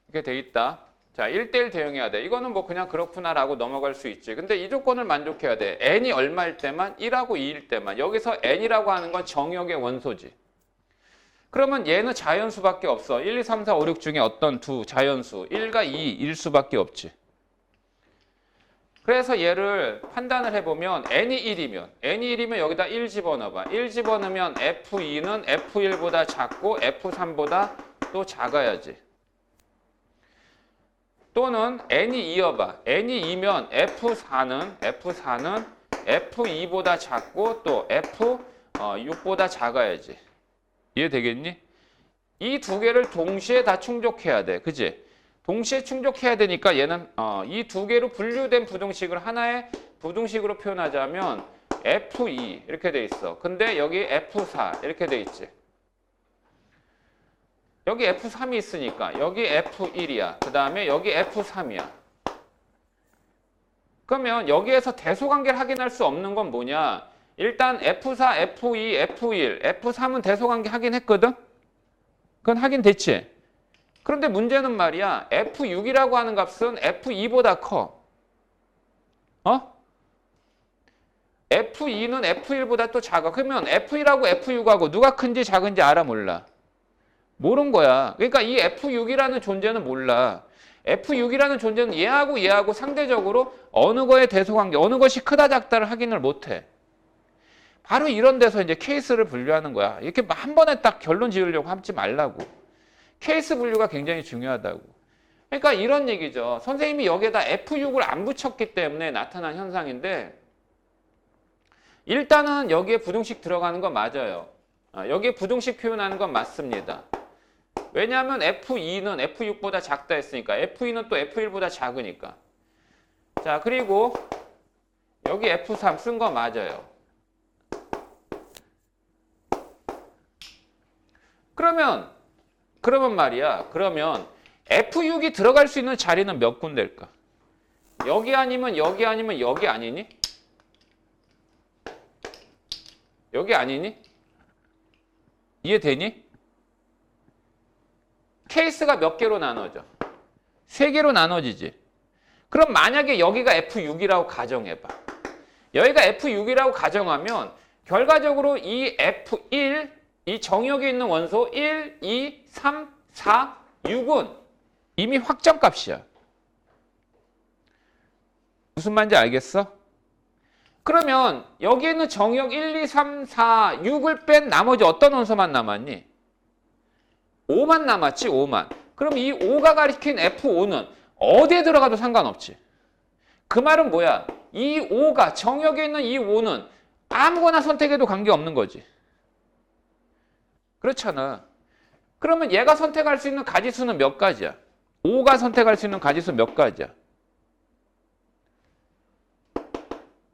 이렇게 돼 있다. 자, 1대1 대응해야 돼. 이거는 뭐 그냥 그렇구나라고 넘어갈 수 있지. 근데 이 조건을 만족해야 돼. n이 얼마일 때만, 1하고 2일 때만. 여기서 n이라고 하는 건 정역의 원소지. 그러면 얘는 자연수밖에 없어. 1, 2, 3, 4, 5, 6 중에 어떤 두 자연수. 1과 2일 수밖에 없지. 그래서 얘를 판단을 해보면 n이 1이면 여기다 1 집어넣어봐. 1 집어넣으면 F2는 F1보다 작고 F3보다 또 작아야지. 또는 n이 2여봐. n이 2면 F4는 F2보다 작고 또 F6보다 작아야지. 이해되겠니? 이 두 개를 동시에 다 충족해야 돼. 그지? 동시에 충족해야 되니까 얘는 이 두 개로 분류된 부등식을 하나의 부등식으로 표현하자면 F2 이렇게 돼 있어. 근데 여기 F4 이렇게 돼 있지. 여기 F3이 있으니까 여기 F1이야. 그 다음에 여기 F3이야. 그러면 여기에서 대소관계를 확인할 수 없는 건 뭐냐? 일단 F4, F2, F1, F3은 대소관계 확인했거든? 그건 확인됐지? 그런데 문제는 말이야. F6이라고 하는 값은 F2보다 커. F2는 F1보다 또 작아. 그러면 F1하고 F6하고 누가 큰지 작은지 알아 몰라? 모르는 거야. 그러니까 이 F6이라는 존재는 몰라. F6이라는 존재는 얘하고 상대적으로 어느 거의 대소관계, 어느 것이 크다 작다를 확인을 못해. 바로 이런 데서 이제 케이스를 분류하는 거야. 이렇게 한 번에 딱 결론 지으려고 하지 말라고. 케이스 분류가 굉장히 중요하다고. 그러니까 이런 얘기죠. 선생님이 여기에다 F6을 안 붙였기 때문에 나타난 현상인데 일단은 여기에 부등식 들어가는 건 맞아요. 여기에 부등식 표현하는 건 맞습니다. 왜냐하면 F2는 F6보다 작다 했으니까 F2는 또 F1보다 작으니까. 자, 그리고 여기 F3 쓴 거 맞아요. 그러면 말이야. 그러면 F6이 들어갈 수 있는 자리는 몇 군데일까? 여기 아니면 여기 아니면 여기 아니니? 여기 아니니? 이해되니? 케이스가 몇 개로 나눠져? 3개로 나눠지지. 그럼 만약에 여기가 F6이라고 가정해봐. 여기가 F6이라고 가정하면 결과적으로 이 F1, 이 정역에 있는 원소 1, 2, 3, 4, 6은 이미 확정값이야. 무슨 말인지 알겠어? 그러면 여기에 있는 정역 1, 2, 3, 4, 6을 뺀 나머지 어떤 원소만 남았니? 5만 남았지, 5만. 그럼 이 5가 가리킨 F5는 어디에 들어가도 상관없지. 그 말은 뭐야? 이 5가, 정역에 있는 이 5는 아무거나 선택해도 관계없는 거지. 그렇잖아. 그러면 얘가 선택할 수 있는 가지수는 몇 가지야? 5가 선택할 수 있는 가지수 몇 가지야?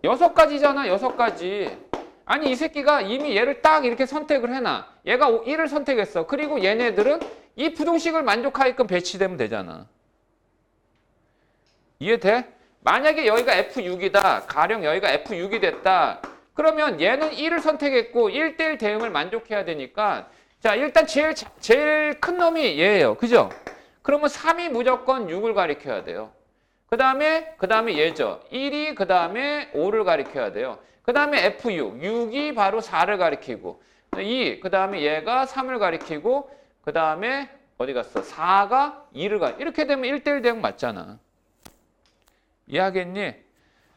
6가지잖아, 6가지. 아니, 이 새끼가 이미 얘를 딱 이렇게 선택을 해놔. 얘가 1을 선택했어. 그리고 얘네들은 이 부등식을 만족하게끔 배치되면 되잖아. 이해돼? 만약에 여기가 F6이다. 가령 여기가 F6이 됐다. 그러면 얘는 1을 선택했고 1대1 대응을 만족해야 되니까 자, 일단 제일 큰 놈이 얘예요. 그죠? 그러면 3이 무조건 6을 가리켜야 돼요. 그 다음에 얘죠. 1이 그 다음에 5를 가리켜야 돼요. 그 다음에 F6. 6이 바로 4를 가리키고 2, 그 다음에 얘가 3을 가리키고 그 다음에 어디 갔어? 4가 2를 가리키고 이렇게 되면 1대1 대응 맞잖아. 이해하겠니?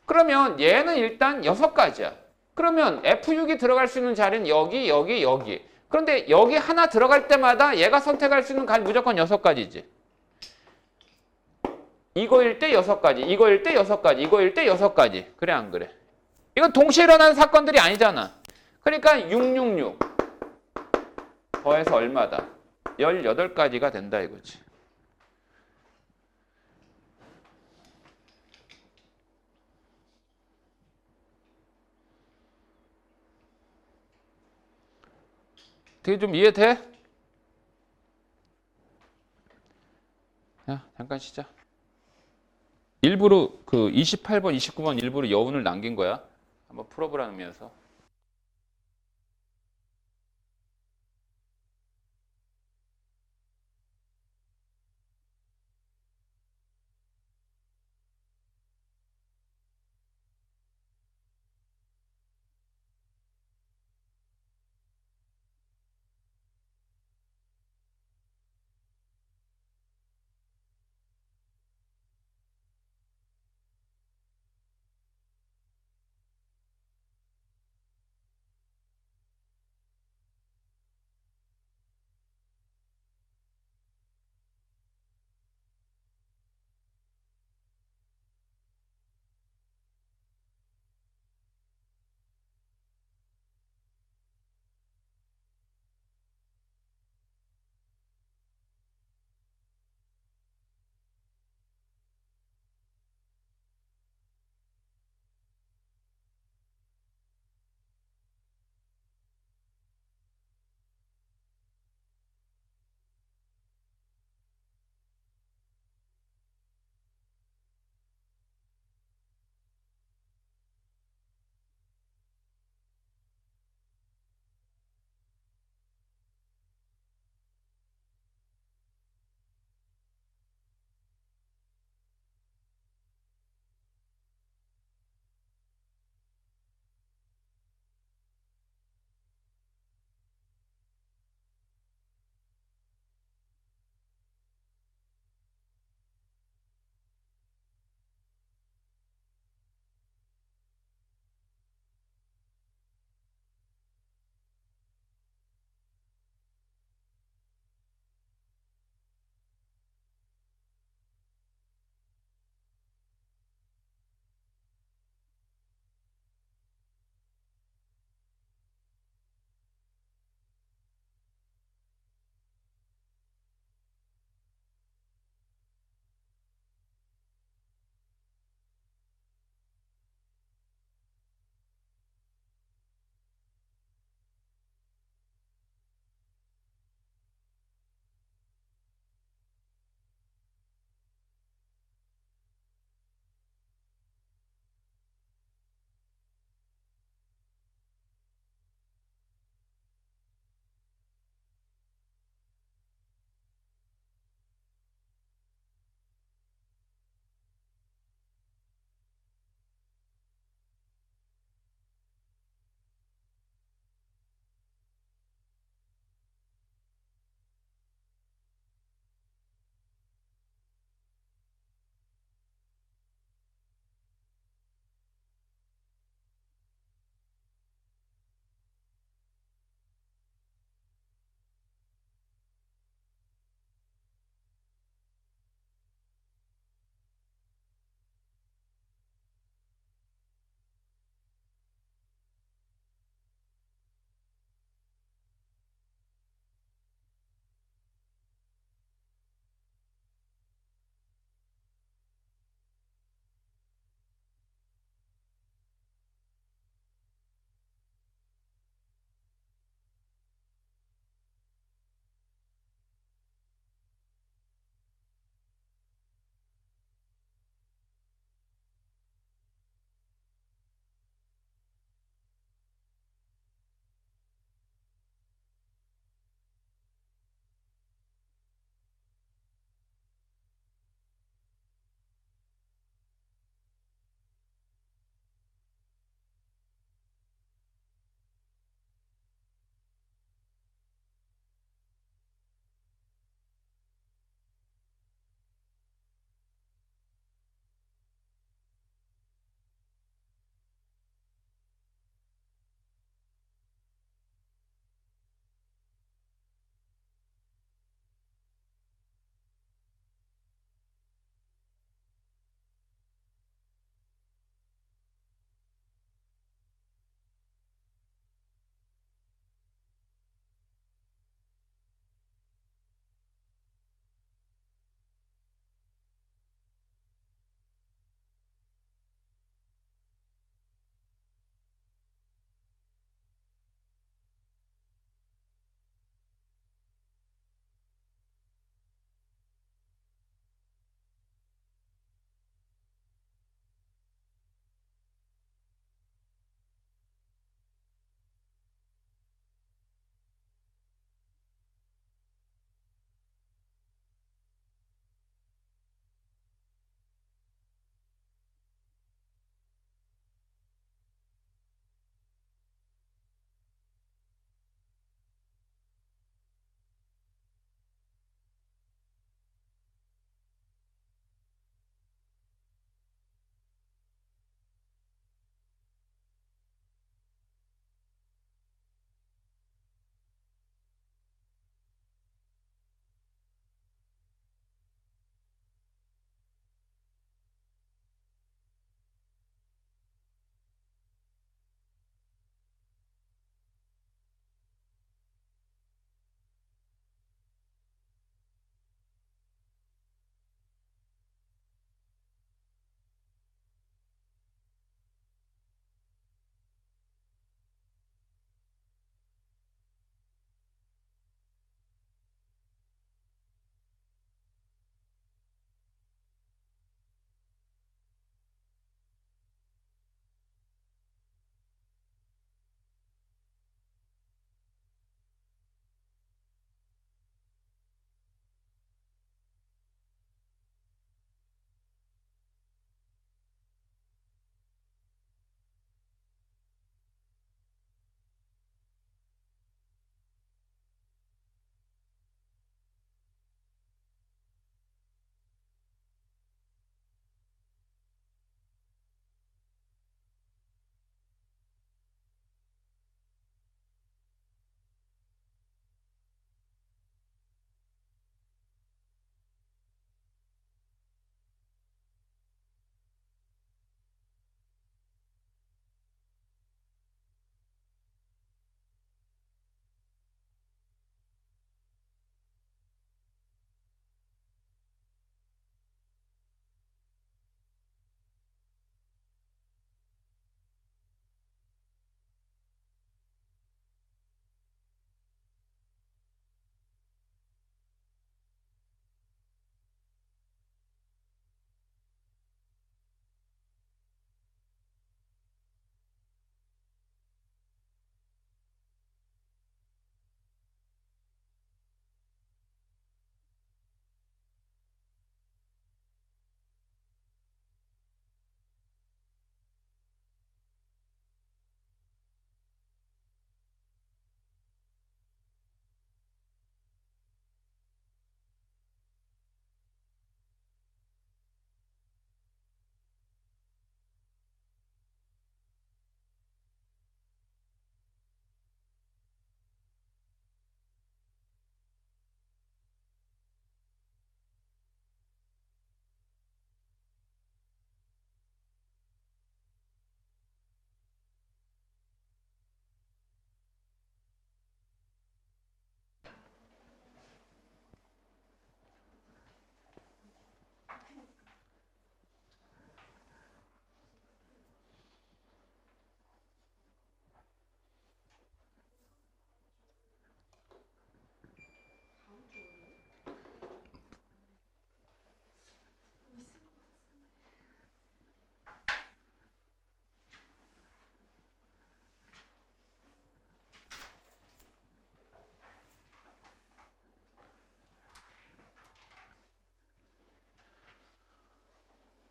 그러면 얘는 일단 6가지야. 그러면 F6이 들어갈 수 있는 자리는 여기, 여기, 여기. 그런데 여기 하나 들어갈 때마다 얘가 선택할 수 있는 값이 무조건 6가지지. 이거일 때 6가지, 이거일 때 6가지, 이거일 때 6가지. 그래 안 그래? 이건 동시에 일어나는 사건들이 아니잖아. 그러니까 666 더해서 얼마다? 18가지가 된다 이거지. 되게 좀 이해돼? 야, 잠깐 쉬자. 일부러 그 28번, 29번 일부러 여운을 남긴 거야. 한번 풀어보라는 의미에서.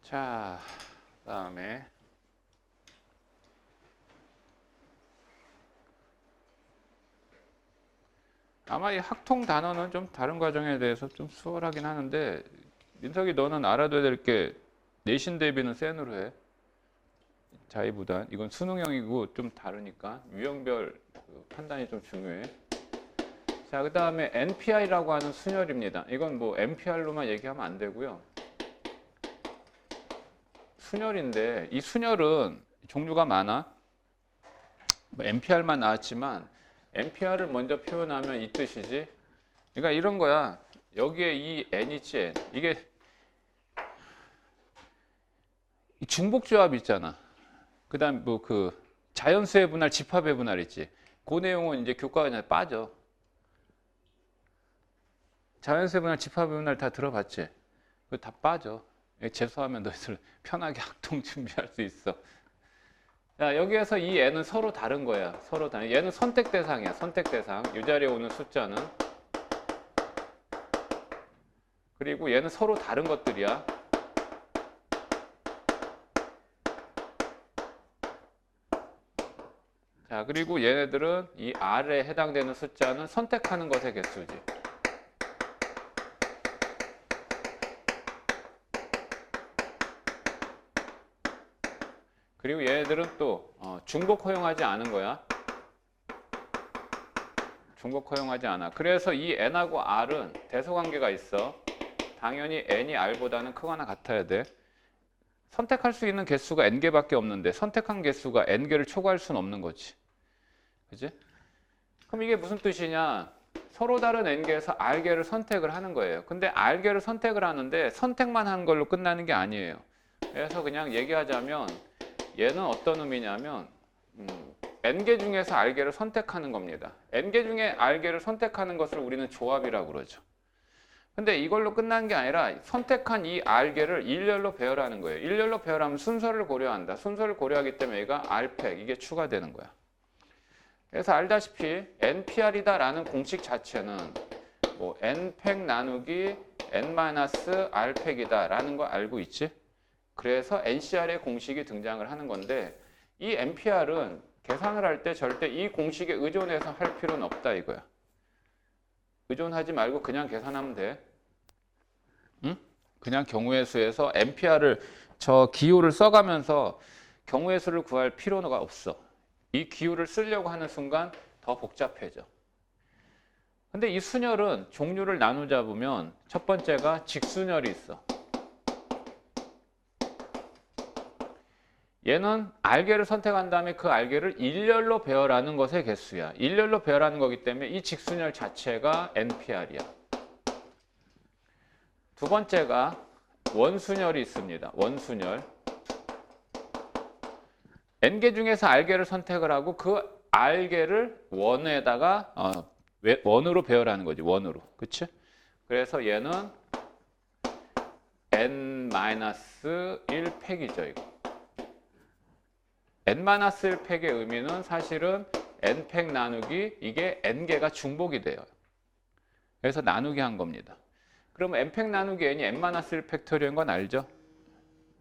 자, 그다음에 아마 이 학통 단어는 좀 다른 과정에 대해서 좀 수월하긴 하는데 민석이 너는 알아둬야 될 게 내신 대비는 센으로 해. 자의부단. 이건 수능형이고 좀 다르니까 유형별 그 판단이 좀 중요해. 자, 그다음에 NPR이라고 하는 순열입니다. 이건 뭐 NPR로만 얘기하면 안 되고요. 순열인데 이 순열은 종류가 많아. 뭐 NPR만 나왔지만 NPR을 먼저 표현하면 이 뜻이지. 그러니까 이런 거야. 여기에 이 N 있지. N. 이게 중복조합 있잖아. 그다음 뭐 그 자연수의 분할, 집합의 분할 있지. 그 내용은 이제 교과가 그냥 빠져. 자연수의 분할, 집합의 분할 다 들어봤지. 그거 다 빠져. 재수하면 너희들 편하게 학통 준비할 수 있어. 자, 여기에서 이 N은 서로 다른 거야. 서로 다른. 얘는 선택 대상이야. 선택 대상. 이 자리에 오는 숫자는. 그리고 얘는 서로 다른 것들이야. 자, 그리고 얘네들은 이 R에 해당되는 숫자는 선택하는 것의 개수지. 그리고 얘네들은 또 중복 허용하지 않은 거야. 중복 허용하지 않아. 그래서 이 N하고 R은 대소관계가 있어. 당연히 N이 R보다는 크거나 같아야 돼. 선택할 수 있는 개수가 N개밖에 없는데 선택한 개수가 N개를 초과할 수는 없는 거지. 그지? 그럼 이게 무슨 뜻이냐? 서로 다른 N개에서 R개를 선택을 하는 거예요. 근데 R개를 선택을 하는데 선택만 한 걸로 끝나는 게 아니에요. 그래서 그냥 얘기하자면 얘는 어떤 의미냐면 N개 중에서 R개를 선택하는 겁니다. N개 중에 R개를 선택하는 것을 우리는 조합이라고 그러죠. 근데 이걸로 끝나는 게 아니라 선택한 이 R개를 일렬로 배열하는 거예요. 일렬로 배열하면 순서를 고려한다. 순서를 고려하기 때문에 얘가 R팩 이게 추가되는 거야. 그래서 알다시피 NPR이다라는 공식 자체는 뭐 N팩 나누기 N-R팩이다라는 거 알고 있지? 그래서 NCR의 공식이 등장을 하는 건데 이 NPR은 계산을 할 때 절대 이 공식에 의존해서 할 필요는 없다 이거야. 의존하지 말고 그냥 계산하면 돼. 응? 그냥 경우의 수에서 NPR을 저 기호를 써가면서 경우의 수를 구할 필요가 없어. 이 기호를 쓰려고 하는 순간 더 복잡해져. 근데 이 순열은 종류를 나누자 보면 첫 번째가 직순열이 있어. 얘는 R개를 선택한 다음에 그 R개를 일렬로 배열하는 것의 개수야. 일렬로 배열하는 거기 때문에 이 직순열 자체가 NPR이야. 두 번째가 원순열이 있습니다. 원순열. N개 중에서 R개를 선택을 하고 그 R개를 원에다가 원으로 배열하는 거지. 원으로. 그치? 그래서 얘는 N-1팩이죠. 이거. N-1팩의 의미는 사실은 N팩 나누기 이게 N개가 중복이 돼요. 그래서 나누기 한 겁니다. 그러면 N팩 나누기 N이 N-1팩토리인 건 알죠?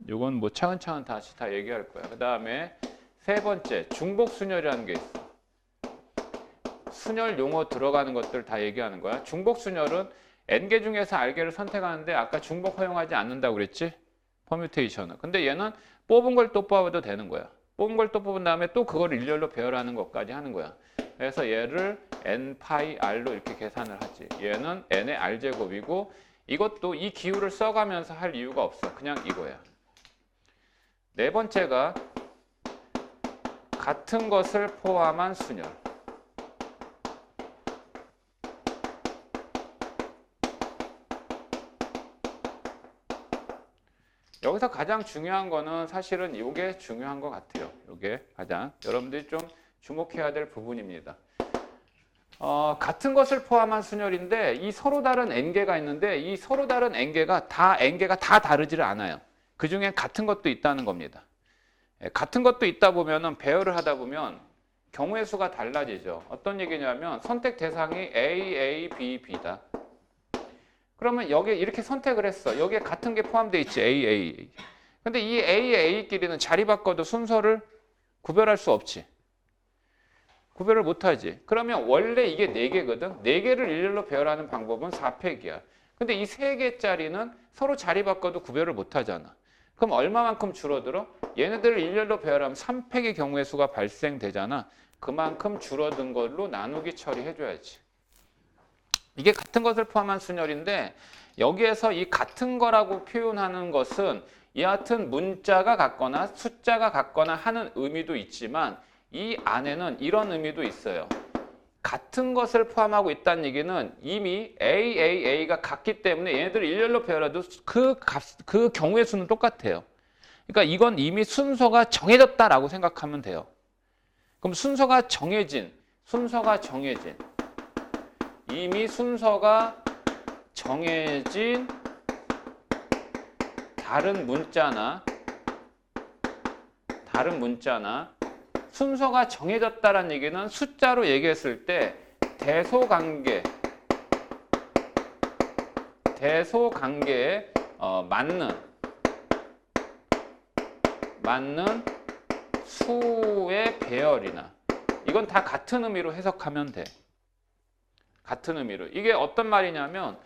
이건 뭐 차근차근 다시 다 얘기할 거야. 그 다음에 세 번째 중복순열이라는 게 있어. 순열 용어 들어가는 것들 다 얘기하는 거야. 중복순열은 N개 중에서 R개를 선택하는데 아까 중복 허용하지 않는다고 그랬지? 퍼뮤테이션은. 근데 얘는 뽑은 걸 또 뽑아도 되는 거야. 뽑은 걸 또 뽑은 다음에 또 그걸 일렬로 배열하는 것까지 하는 거야. 그래서 얘를 N-파이 R로 이렇게 계산을 하지. 얘는 N의 R제곱이고 이것도 이 기호를 써가면서 할 이유가 없어. 그냥 이거야. 네 번째가 같은 것을 포함한 순열. 여기서 가장 중요한 거는 사실은 이게 중요한 것 같아요. 이게 가장 여러분들이 좀 주목해야 될 부분입니다. 같은 것을 포함한 순열인데 이 서로 다른 N개가 있는데 이 서로 다른 N개가 다 다르지를 않아요. 그 중엔 같은 것도 있다는 겁니다. 같은 것도 있다 보면은 배열을 하다 보면 경우의 수가 달라지죠. 어떤 얘기냐면 선택 대상이 A, A, B, B다. 그러면 여기에 이렇게 선택을 했어. 여기에 같은 게 포함되어 있지. A, A. 근데 이 A의 A끼리는 자리 바꿔도 순서를 구별할 수 없지. 구별을 못하지. 그러면 원래 이게 4개거든. 4개를 일렬로 배열하는 방법은 4팩이야. 근데 이 3개짜리는 서로 자리 바꿔도 구별을 못하잖아. 그럼 얼마만큼 줄어들어? 얘네들을 일렬로 배열하면 3팩의 경우의 수가 발생되잖아. 그만큼 줄어든 걸로 나누기 처리해줘야지. 이게 같은 것을 포함한 순열인데 여기에서 이 같은 거라고 표현하는 것은 여하튼 문자가 같거나 숫자가 같거나 하는 의미도 있지만 이 안에는 이런 의미도 있어요. 같은 것을 포함하고 있다는 얘기는 이미 A가 같기 때문에 얘네들을 일렬로 배열해도 그 경우의 수는 똑같아요. 그러니까 이건 이미 순서가 정해졌다라고 생각하면 돼요. 그럼 순서가 정해진 이미 순서가 정해진 다른 문자나 순서가 정해졌다는 얘기는 숫자로 얘기했을 때 대소관계에 맞는 수의 배열이나 이건 다 같은 의미로 해석하면 돼. 같은 의미로. 이게 어떤 말이냐면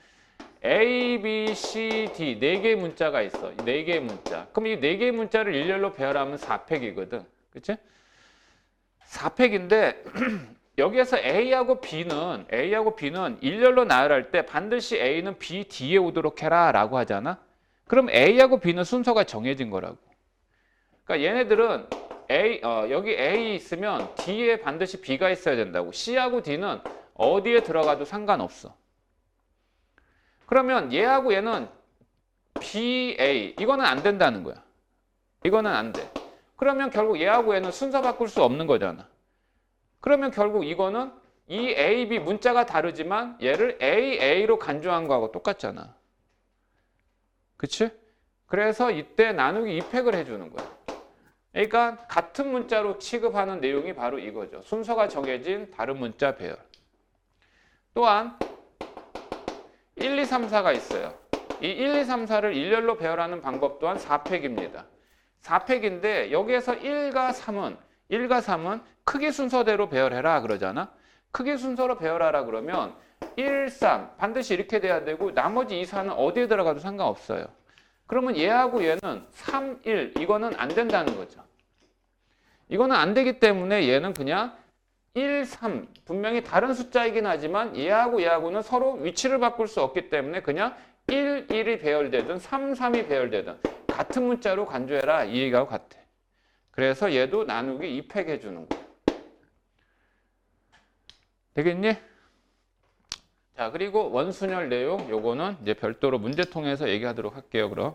A, B, C, D 4개의 문자가 있어. 4개의 문자. 그럼 이 4개의 문자를 일렬로 배열하면 4팩이거든. 그치? 4팩인데 여기에서 A하고 B는 일렬로 나열할 때 반드시 A는 B 뒤에 오도록 해라 라고 하잖아. 그럼 A하고 B는 순서가 정해진 거라고. 그러니까 얘네들은 여기 A 있으면 D에 반드시 B가 있어야 된다고. C하고 D는 어디에 들어가도 상관없어. 그러면 얘하고 얘는 BA 이거는 안 된다는 거야. 이거는 안 돼. 그러면 결국 얘하고 얘는 순서 바꿀 수 없는 거잖아. 그러면 결국 이거는 이 A, B 문자가 다르지만 얘를 AA로 간주한 거하고 똑같잖아. 그치? 그래서 이때 나누기 2팩을 해주는 거야. 그러니까 같은 문자로 취급하는 내용이 바로 이거죠. 순서가 정해진 다른 문자 배열. 또한 1, 2, 3, 4가 있어요. 이 1, 2, 3, 4를 일렬로 배열하는 방법 또한 4팩입니다. 4팩인데 여기에서 1과 3은 크기 순서대로 배열해라 그러잖아. 크기 순서로 배열하라 그러면 1, 3 반드시 이렇게 돼야 되고 나머지 2, 4는 어디에 들어가도 상관없어요. 그러면 얘하고 얘는 3, 1 이거는 안 된다는 거죠. 이거는 안 되기 때문에 얘는 그냥 1, 3 분명히 다른 숫자이긴 하지만 얘하고는 서로 위치를 바꿀 수 없기 때문에 그냥 1, 1이 배열되든 3, 3이 배열되든 같은 문자로 간주해라 이 얘기하고 같아. 그래서 얘도 나누기 2팩 해주는 거야. 되겠니? 자, 그리고 원순열 내용 요거는 이제 별도로 문제통에서 얘기하도록 할게요. 그럼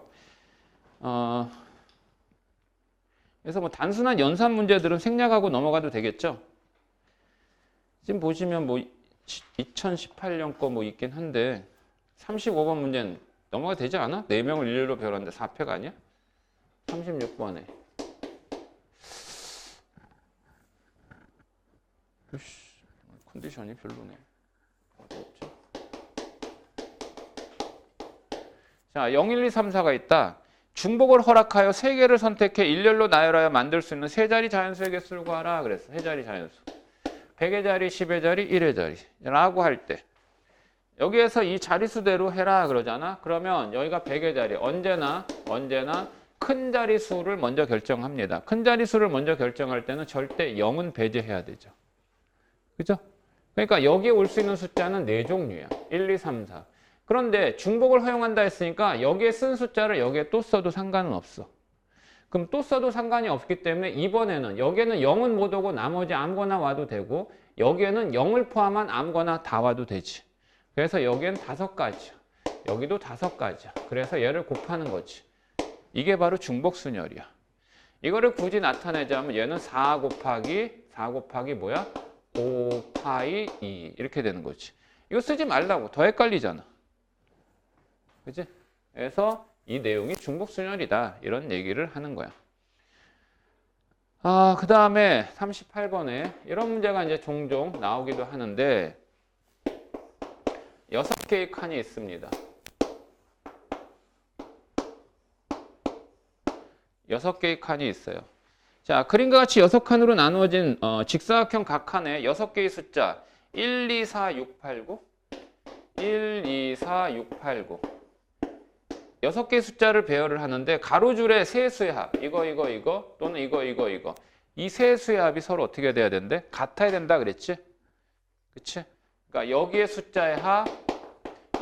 그래서 뭐 단순한 연산 문제들은 생략하고 넘어가도 되겠죠? 지금 보시면 뭐 2018년 거 뭐 있긴 한데 35번 문제는 넘어가 되지 않아? 4명을 일렬로 배열하는데 4팩 아니야? 36번에 컨디션이 별로네. 어디 있지? 자, 0, 1, 2, 3, 4가 있다. 중복을 허락하여 3개를 선택해 일렬로 나열하여 만들 수 있는 3자리 자연수의 개수를 구하라 그랬어. 3자리 자연수. 100의 자리, 10의 자리, 1의 자리 라고 할 때 여기에서 이 자리수대로 해라 그러잖아. 그러면 여기가 100의 자리 언제나 큰 자리수를 먼저 결정합니다. 큰 자리수를 먼저 결정할 때는 절대 0은 배제해야 되죠. 그죠? 그러니까 여기에 올 수 있는 숫자는 4종류야. 1, 2, 3, 4. 그런데 중복을 허용한다 했으니까 여기에 쓴 숫자를 여기에 또 써도 상관은 없어. 그럼 또 써도 상관이 없기 때문에 이번에는 여기에는 0은 못 오고 나머지 아무거나 와도 되고 여기에는 0을 포함한 아무거나 다 와도 되지. 그래서 여기엔 5가지야. 여기도 5가지야. 그래서 얘를 곱하는 거지. 이게 바로 중복순열이야. 이거를 굳이 나타내자면 얘는 4 곱하기 뭐야? 5파이 2 이렇게 되는 거지. 이거 쓰지 말라고. 더 헷갈리잖아. 그치? 그래서 이 내용이 중복순열이다. 이런 얘기를 하는 거야. 그 다음에 38번에 이런 문제가 이제 종종 나오기도 하는데 6개의 칸이 있습니다. 6개의 칸이 있어요. 자, 그림과 같이 6칸으로 나누어진 직사각형 각 칸에 6개의 숫자 1, 2, 4, 6, 8, 9 1, 2, 4, 6, 8, 9 6개의 숫자를 배열을 하는데 가로줄에 세 수의 합 이거 또는 이거 이 세 수의 합이 서로 어떻게 돼야 된대? 같아야 된다 그랬지? 그치? 그러니까 여기의 숫자의 합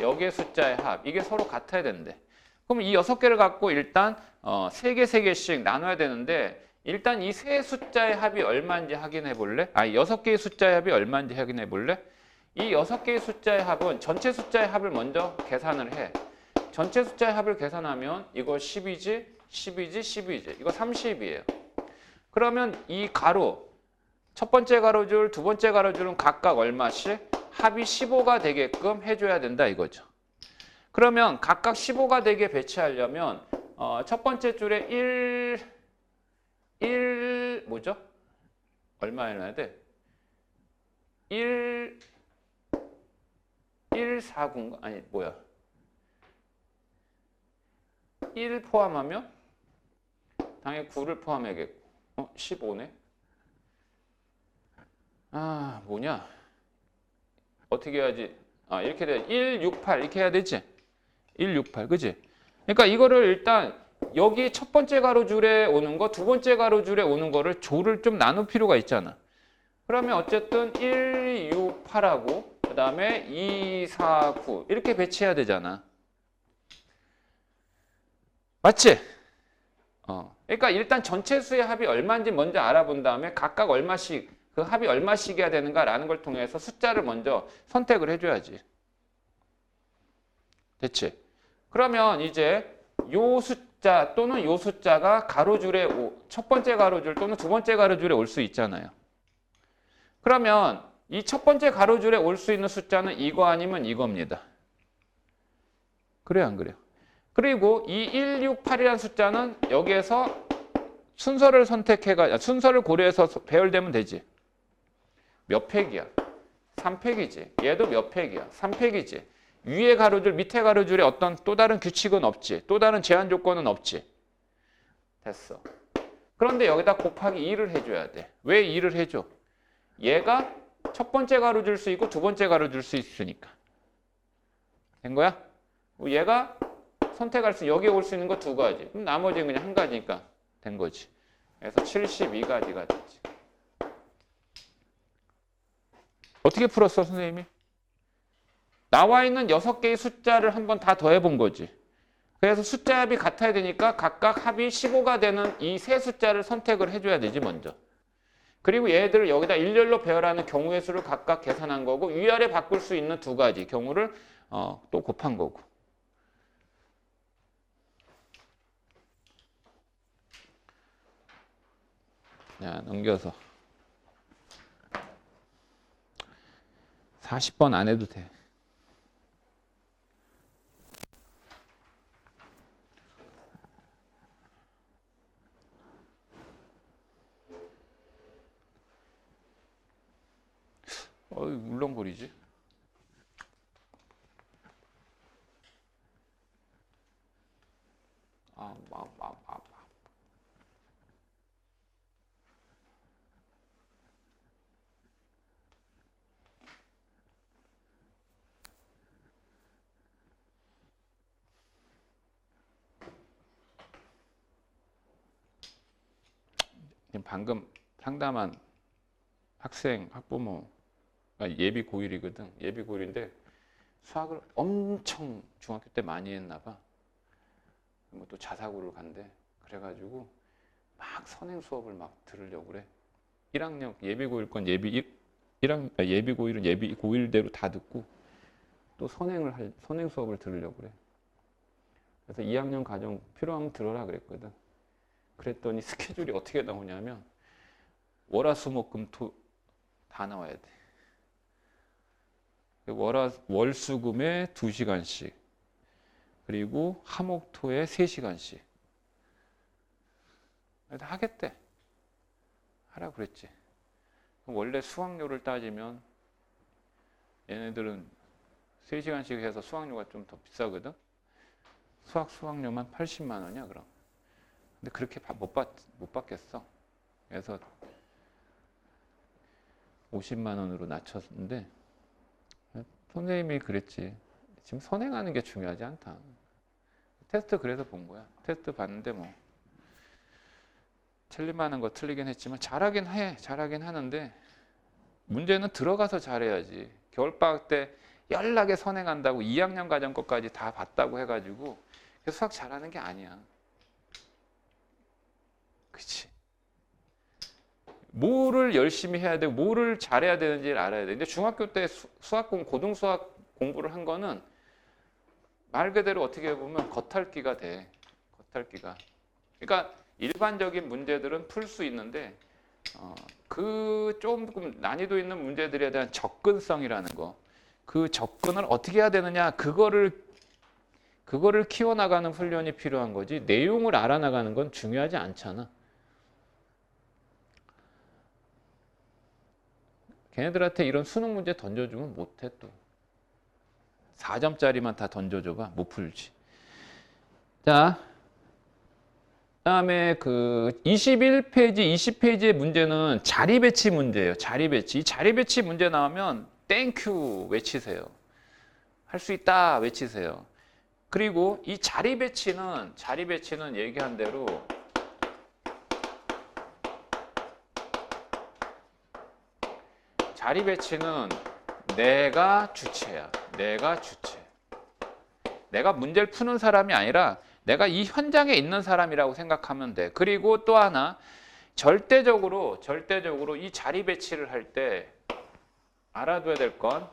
여기의 숫자의 합 이게 서로 같아야 된대. 그럼 이 6개를 갖고 일단 3개씩 나눠야 되는데 일단 이 세 숫자의 합이 얼마인지 확인해 볼래? 6개의 숫자의 합이 얼마인지 확인해 볼래? 이 6개의 숫자의 합은 전체 숫자의 합을 먼저 계산을 해. 전체 숫자의 합을 계산하면 이거 10이지, 10이지, 10이지. 이거 30이에요. 그러면 이 가로, 첫 번째 가로줄, 두 번째 가로줄은 각각 얼마씩? 합이 15가 되게끔 해줘야 된다 이거죠. 그러면 각각 15가 되게 배치하려면 첫 번째 줄에 1 뭐죠? 얼마 해놔야 돼? 1 4, 9인가? 아니 뭐야? 1 포함하면 당연히 9를 포함해야겠고 15네? 뭐냐? 어떻게 해야지? 이렇게 돼. 1, 6, 8 이렇게 해야 되지? 1, 6, 8 그지? 그러니까 이거를 일단 여기 첫 번째 가로줄에 오는 거, 두 번째 가로줄에 오는 거를 조를 좀 나눌 필요가 있잖아. 그러면 어쨌든 1, 6, 8하고 그 다음에 2, 4, 9 이렇게 배치해야 되잖아. 맞지? 그러니까 일단 전체 수의 합이 얼마인지 먼저 알아본 다음에 각각 얼마씩 그 합이 얼마씩이어야 되는가라는 걸 통해서 숫자를 먼저 선택을 해줘야지. 됐지? 그러면 이제 요 숫자 또는 요 숫자가 가로줄에 첫 번째 가로줄 또는 두 번째 가로줄에 올 수 있잖아요. 그러면 이 첫 번째 가로줄에 올 수 있는 숫자는 이거 아니면 이겁니다. 그래요, 안 그래요? 그리고 이 1, 6, 8이라는 숫자는 여기에서 순서를 순서를 고려해서 배열되면 되지. 몇 팩이야? 3팩이지. 얘도 몇 팩이야? 3팩이지. 위에 가로줄, 밑에 가로줄에 어떤 또 다른 규칙은 없지. 또 다른 제한 조건은 없지. 됐어. 그런데 여기다 곱하기 2를 해줘야 돼. 왜 2를 해줘? 얘가 첫 번째 가로줄 수 있고 두 번째 가로줄 수 있으니까. 된 거야? 얘가 선택할 수, 여기에 올 수 있는 거 두 가지. 그럼 나머지는 그냥 한 가지니까 된 거지. 그래서 72가지가 됐지. 어떻게 풀었어, 선생님이? 나와 있는 6개의 숫자를 한번 다 더해본 거지. 그래서 숫자 합이 같아야 되니까 각각 합이 15가 되는 이 세 숫자를 선택을 해줘야 되지, 먼저. 그리고 얘들을 여기다 일렬로 배열하는 경우의 수를 각각 계산한 거고 위아래 바꿀 수 있는 두 가지 경우를 또 곱한 거고. 자, 넘겨서 40번 안 해도 돼. 울렁거리지? 방금 상담한 학부모 예비 고1이거든. 예비 고1인데 수학을 엄청 중학교 때 많이 했나 봐. 뭐 또 자사고를 간대. 그래가지고 막 선행 수업을 막 들으려고 그래. 1학년 예비 고1 건 예비 고1은 예비 고1대로 다 듣고 또 선행 수업을 들으려고 그래. 그래서 2학년 과정 필요하면 들어라 그랬거든. 그랬더니 스케줄이 어떻게 나오냐면 월화수목금토 다 나와야 돼. 월수금에 2시간씩 그리고 화목토에 3시간씩 다 하겠대. 하라 그랬지. 원래 수학료를 따지면 얘네들은 3시간씩 해서 수학료가 좀 더 비싸거든. 수학료만 80만 원이야 그럼. 근데 그렇게 못 받겠어. 그래서 50만 원으로 낮췄는데 선생님이 그랬지. 지금 선행하는 게 중요하지 않다. 테스트 그래서 본 거야. 테스트 봤는데 뭐 틀릴만한 거 틀리긴 했지만 잘하긴 하는데 문제는 들어가서 잘해야지. 겨울방학 때 연락에 선행한다고 2학년 과정 것까지 다 봤다고 해가지고 수학 잘하는 게 아니야. 그치? 뭐를 열심히 해야 되고 뭐를 잘해야 되는지를 알아야 돼. 근데 중학교 때 고등수학 공부를 한 거는 말 그대로 어떻게 보면 겉핥기가 돼. 겉핥기가. 그러니까 일반적인 문제들은 풀 수 있는데 그 조금 난이도 있는 문제들에 대한 접근성이라는 거. 그 접근을 어떻게 해야 되느냐. 그거를 키워나가는 훈련이 필요한 거지. 내용을 알아나가는 건 중요하지 않잖아. 걔네들한테 이런 수능 문제 던져주면 못해 또. 4점짜리만 다 던져줘봐. 못 풀지. 자, 그다음에 그 21페이지, 20페이지의 문제는 자리 배치 문제예요. 자리 배치. 이 자리 배치 문제 나오면 땡큐 외치세요. 할 수 있다 외치세요. 그리고 이 자리 배치는 얘기한 대로 자리 배치는 내가 주체야. 내가 주체. 내가 문제를 푸는 사람이 아니라 내가 이 현장에 있는 사람이라고 생각하면 돼. 그리고 또 하나 절대적으로 이 자리 배치를 할 때 알아둬야 될 건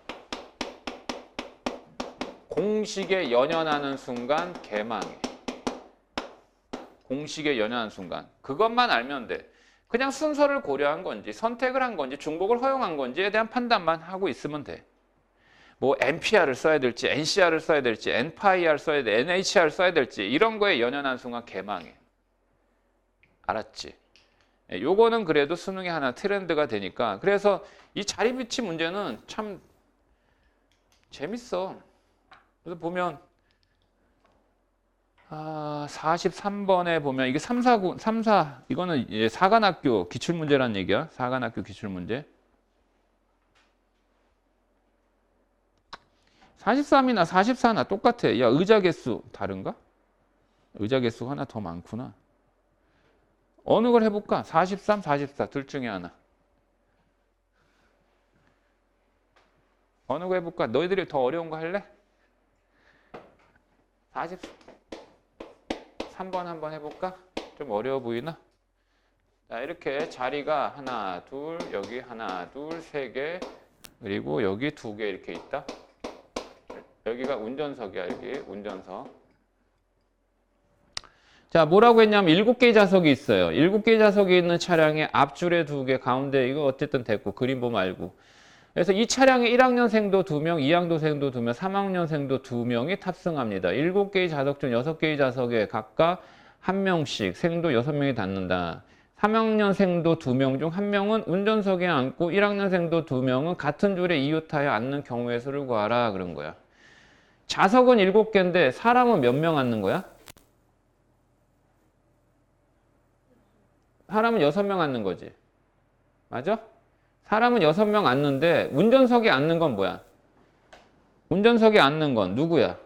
공식에 연연하는 순간 개망해. 공식에 연연하는 순간. 그것만 알면 돼. 그냥 순서를 고려한 건지 선택을 한 건지 중복을 허용한 건지에 대한 판단만 하고 있으면 돼. 뭐 NPR을 써야 될지 NCR을 써야 될지 NPIR 써야 될지 NHR 써야 될지 이런 거에 연연한 순간 개망해. 알았지? 요거는 그래도 수능의 하나 트렌드가 되니까. 그래서 이 자리 배치 문제는 참 재밌어. 그래서 보면 43번에 보면 이게 3, 4 이거는 이제 사관학교 기출문제란 얘기야. 사관학교 기출문제. 43이나 44나 똑같아. 야, 의자 개수 다른가? 의자 개수가 하나 더 많구나. 어느 걸 해볼까? 43, 44 둘 중에 하나. 어느 거 해볼까? 너희들이 더 어려운 거 할래? 43번 한번 해볼까? 좀 어려워 보이나? 자, 이렇게 자리가 하나, 둘, 여기 하나, 둘, 세 개, 그리고 여기 두 개 이렇게 있다. 여기가 운전석이야, 여기 운전석. 자, 뭐라고 했냐면 7개의 좌석이 있어요. 7개의 좌석이 있는 차량에 앞줄에 2개, 가운데 이거 어쨌든 됐고 그림 보면 알고. 그래서 이 차량에 1학년생도 2명, 2학년생도 2명, 3학년생도 2명이 탑승합니다. 7개의 좌석 중 6개의 좌석에 각각 1명씩 생도 6명이 닿는다. 3학년생도 2명 중 1명은 운전석에 앉고 1학년생도 2명은 같은 줄에 이웃하여 앉는 경우의 수를 구하라 그런 거야. 좌석은 7개인데 사람은 몇 명 앉는 거야? 사람은 6명 앉는 거지. 맞아? 사람은 6명 앉는데 운전석에 앉는 건 뭐야? 운전석에 앉는 건 누구야?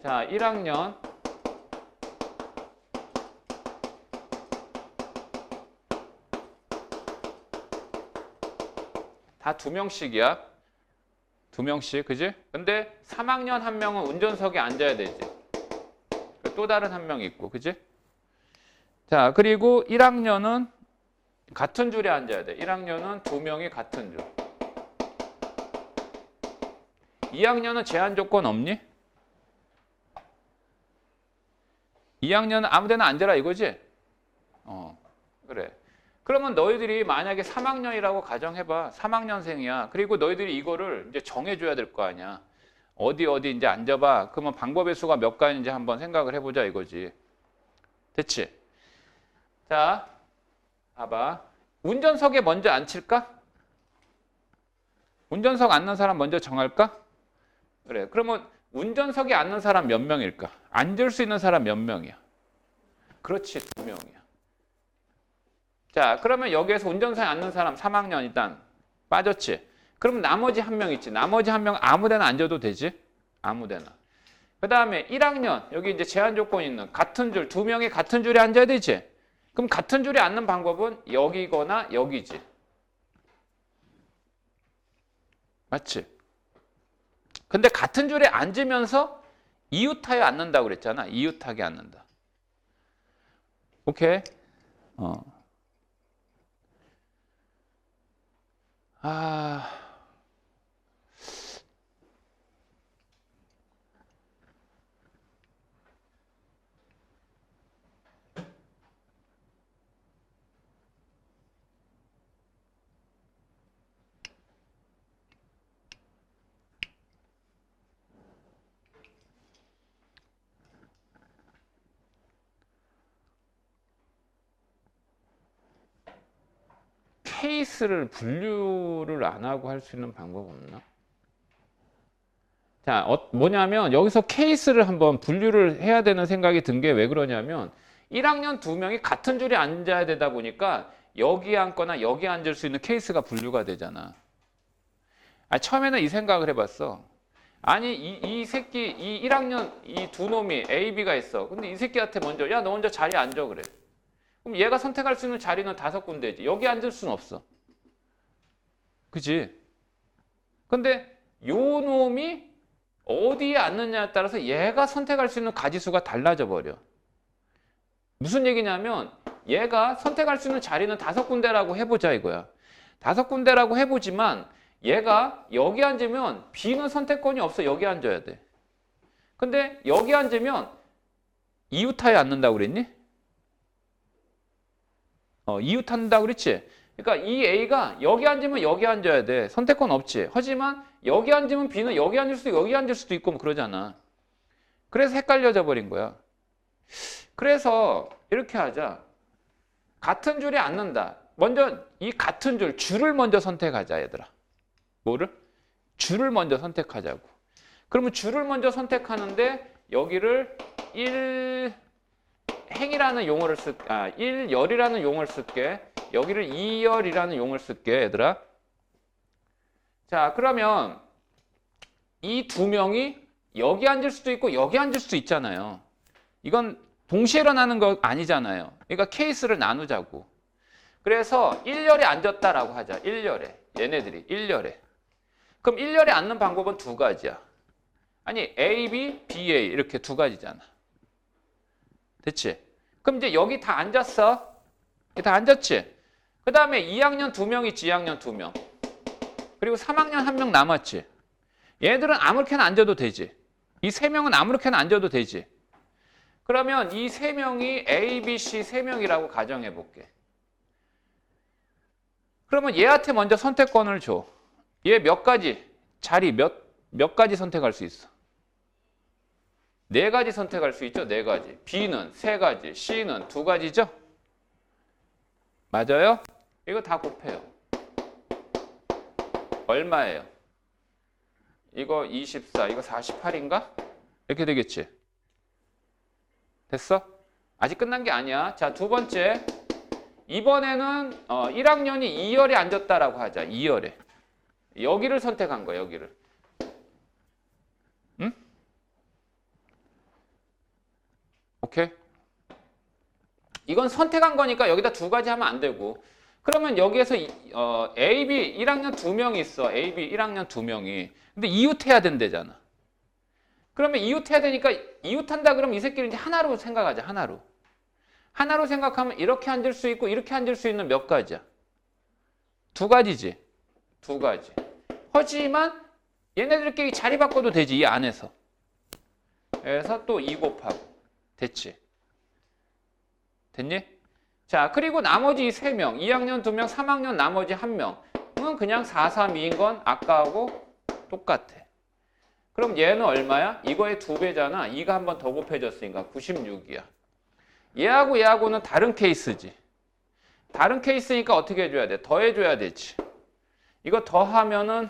자, 1학년 다 2명씩이야. 2명씩, 그지? 근데 3학년 1명은 운전석에 앉아야 되지. 또 다른 1명 있고, 그지? 자, 그리고 1학년은 같은 줄에 앉아야 돼. 1학년은 2명이 같은 줄. 2학년은 제한 조건 없니? 2학년은 아무 데나 앉아라 이거지? 그래. 그러면 너희들이 만약에 3학년이라고 가정해봐. 3학년생이야. 그리고 너희들이 이거를 이제 정해줘야 될 거 아니야. 어디 이제 앉아봐. 그러면 방법의 수가 몇 가지인지 한번 생각을 해보자 이거지. 됐지? 자, 봐봐. 운전석에 먼저 앉힐까? 운전석 앉는 사람 먼저 정할까? 그래. 그러면 운전석에 앉는 사람 몇 명일까? 앉을 수 있는 사람 몇 명이야? 그렇지, 2명이야. 자, 그러면 여기에서 운전사에 앉는 사람 3학년 일단 빠졌지. 그럼 나머지 한 명 있지. 나머지 한 명 아무 데나 앉아도 되지. 아무 데나. 그 다음에 1학년 여기 이제 제한 조건이 있는 같은 줄 2명이 같은 줄에 앉아야 되지. 그럼 같은 줄에 앉는 방법은 여기거나 여기지. 맞지? 근데 같은 줄에 앉으면서 이웃하에 앉는다고 그랬잖아. 이웃하게 앉는다. 오케이? 케이스를 분류를 안 하고 할 수 있는 방법 없나? 자, 뭐냐면 여기서 케이스를 한번 분류를 해야 되는 생각이 든 게 왜 그러냐면 1학년 2명이 같은 줄에 앉아야 되다 보니까 여기 앉거나 여기 앉을 수 있는 케이스가 분류가 되잖아. 처음에는 이 생각을 해봤어. 아니 이 새끼 이 1학년 이 두 놈이 A, B가 있어. 근데 이 새끼한테 먼저 야 너 혼자 자리에 앉아 그래. 그럼 얘가 선택할 수 있는 자리는 5군데지. 여기 앉을 수는 없어. 그지? 근데 요 놈이 어디에 앉느냐에 따라서 얘가 선택할 수 있는 가지수가 달라져 버려. 무슨 얘기냐면 얘가 선택할 수 있는 자리는 5군데라고 해보자 이거야. 5군데라고 해보지만 얘가 여기 앉으면 B는 선택권이 없어. 여기 앉아야 돼. 근데 여기 앉으면 이웃하에 앉는다고 그랬니? 이웃 앉는다고 그랬지? 그러니까 이 A가 여기 앉으면 여기 앉아야 돼. 선택권 없지. 하지만 여기 앉으면 B는 여기 앉을 수도 있고 여기 앉을 수도 있고 뭐 그러잖아. 그래서 헷갈려져 버린 거야. 그래서 이렇게 하자. 같은 줄에 앉는다. 먼저 이 같은 줄을 먼저 선택하자 얘들아. 뭐를? 줄을 먼저 선택하자고. 그러면 줄을 먼저 선택하는데 여기를 1행이라는 용어를 1열이라는 용어를 쓸게. 여기를 2열이라는 용어를 쓸게 얘들아. 자, 그러면 이 2명이 여기 앉을 수도 있고 여기 앉을 수도 있잖아요. 이건 동시에 일어나는 거 아니잖아요. 그러니까 케이스를 나누자고. 그래서 1열에 앉았다라고 하자. 1열에. 얘네들이 1열에. 그럼 1열에 앉는 방법은 2가지야. 아니 A, B, B, A 이렇게 2가지잖아. 됐지? 그럼 이제 여기 다 앉았어. 다 앉았지? 그 다음에 2학년 2명 있지. 2학년 2명. 그리고 3학년 1명 남았지. 얘들은 아무렇게나 앉아도 되지. 이 3명은 아무렇게나 앉아도 되지. 그러면 이 3명이 A, B, C 3명이라고 가정해 볼게. 그러면 얘한테 먼저 선택권을 줘. 얘 몇 가지, 자리 몇 가지 선택할 수 있어? 4가지 선택할 수 있죠? 4가지. B는 3가지, C는 2가지죠? 맞아요? 이거 다 곱해요. 얼마예요? 이거 24, 이거 48인가? 이렇게 되겠지? 됐어? 아직 끝난 게 아니야. 자, 2번째. 이번에는 1학년이 2열에 앉았다라고 하자. 2열에. 여기를 선택한 거야, 여기를. 응? 오케이? 이건 선택한 거니까 여기다 2가지 하면 안 되고. 그러면 여기에서 A, B 1학년 2명이 있어. A, B 1학년 2명이. 근데 이웃해야 된대잖아. 그러면 이웃해야 되니까 이웃한다 그러면 이 새끼를 이제 하나로 생각하자. 하나로. 하나로 생각하면 이렇게 앉을 수 있고 이렇게 앉을 수 있는 몇 가지야? 2가지지. 2가지. 하지만 얘네들끼리 자리 바꿔도 되지. 이 안에서. 그래서 또 2 곱하고. 됐지? 됐니? 자, 그리고 나머지 3명. 2학년 2명, 3학년 나머지 1명은 그냥 4, 3, 2인 건 아까하고 똑같아. 그럼 얘는 얼마야? 이거의 2배잖아. 2가 한 번 더 곱해졌으니까 96이야. 얘하고 얘하고는 다른 케이스지. 다른 케이스니까 어떻게 해줘야 돼? 더해줘야 되지. 이거 더하면은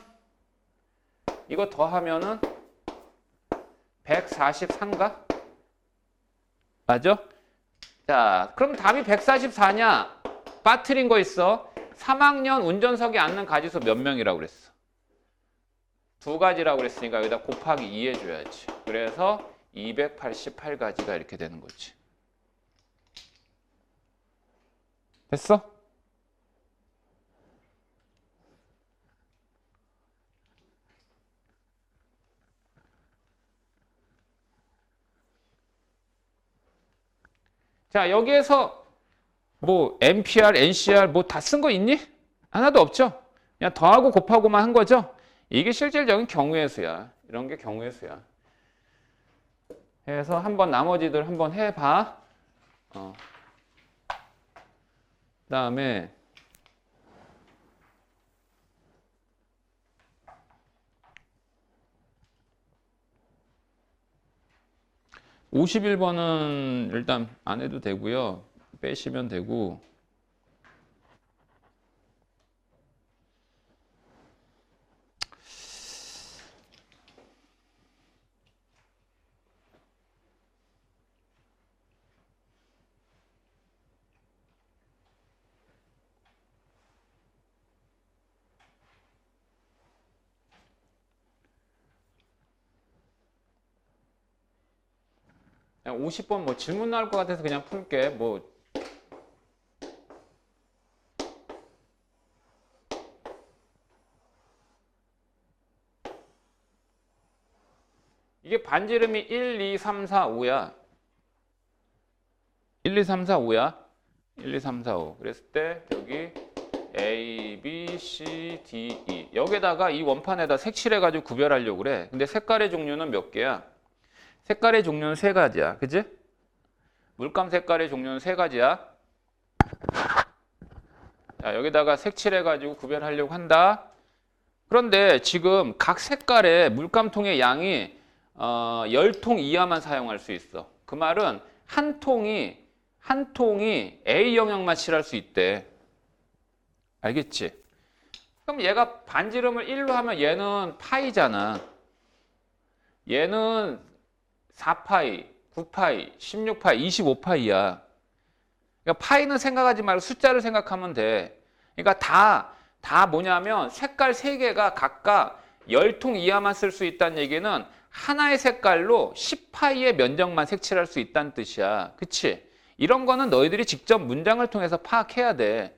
143가? 맞아? 자, 그럼 답이 144냐? 빠뜨린 거 있어. 3학년 운전석에 앉는 가지수 몇 명이라고 그랬어? 두 가지라고 그랬으니까 여기다 곱하기 2 해줘야지. 그래서 288가지가 이렇게 되는 거지. 됐어? 자, 여기에서 뭐 NPR, NCR 뭐 다 쓴 거 있니? 하나도 없죠? 그냥 더하고 곱하고만 한 거죠? 이게 실질적인 경우의 수야. 이런 게 경우의 수야. 그래서 한번 나머지들 한번 해봐. 그다음에 51번은 일단 안 해도 되고요. 빼시면 되고. 그냥 50번 뭐 질문 나올 것 같아서 그냥 풀게. 뭐 이게 반지름이 1, 2, 3, 4, 5야. 1, 2, 3, 4, 5야. 1, 2, 3, 4, 5. 그랬을 때 여기 A, B, C, D, E. 여기다가 이 원판에다 색칠해가지고 구별하려고 그래. 근데 색깔의 종류는 몇 개야? 색깔의 종류는 세 가지야. 그지? 물감 색깔의 종류는 세 가지야. 자, 여기다가 색칠해가지고 구별하려고 한다. 그런데 지금 각 색깔의 물감통의 양이 10통 이하만 사용할 수 있어. 그 말은 한 통이 A 영역만 칠할 수 있대. 알겠지? 그럼 얘가 반지름을 1로 하면 얘는 파이잖아. 얘는 4파이, 9파이, 16파이, 25파이야. 그러니까 파이는 생각하지 말고 숫자를 생각하면 돼. 그러니까 다 뭐냐면 색깔 3개가 각각 10통 이하만 쓸 수 있다는 얘기는 하나의 색깔로 10파이의 면적만 색칠할 수 있다는 뜻이야. 그치? 이런 거는 너희들이 직접 문장을 통해서 파악해야 돼.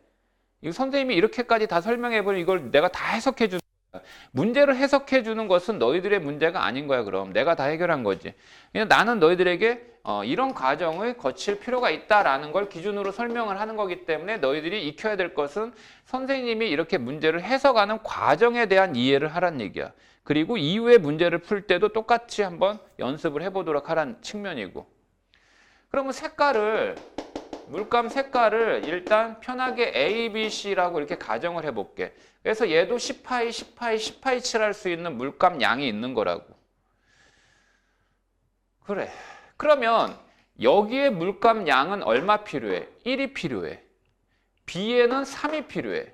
이거 선생님이 이렇게까지 다 설명해버리면 이걸 내가 다 해석해 주는 거야. 문제를 해석해 주는 것은 너희들의 문제가 아닌 거야. 그럼 내가 다 해결한 거지. 그냥 나는 너희들에게 이런 과정을 거칠 필요가 있다라는 걸 기준으로 설명을 하는 거기 때문에 너희들이 익혀야 될 것은 선생님이 이렇게 문제를 해석하는 과정에 대한 이해를 하란 얘기야. 그리고 이후에 문제를 풀 때도 똑같이 한번 연습을 해보도록 하란 측면이고. 그러면 물감 색깔을 일단 편하게 A, B, C라고 이렇게 가정을 해볼게. 그래서 얘도 10파이, 10파이, 10파이 칠할 수 있는 물감 양이 있는 거라고. 그래. 그러면 여기에 물감 양은 얼마 필요해? 1이 필요해. B에는 3이 필요해.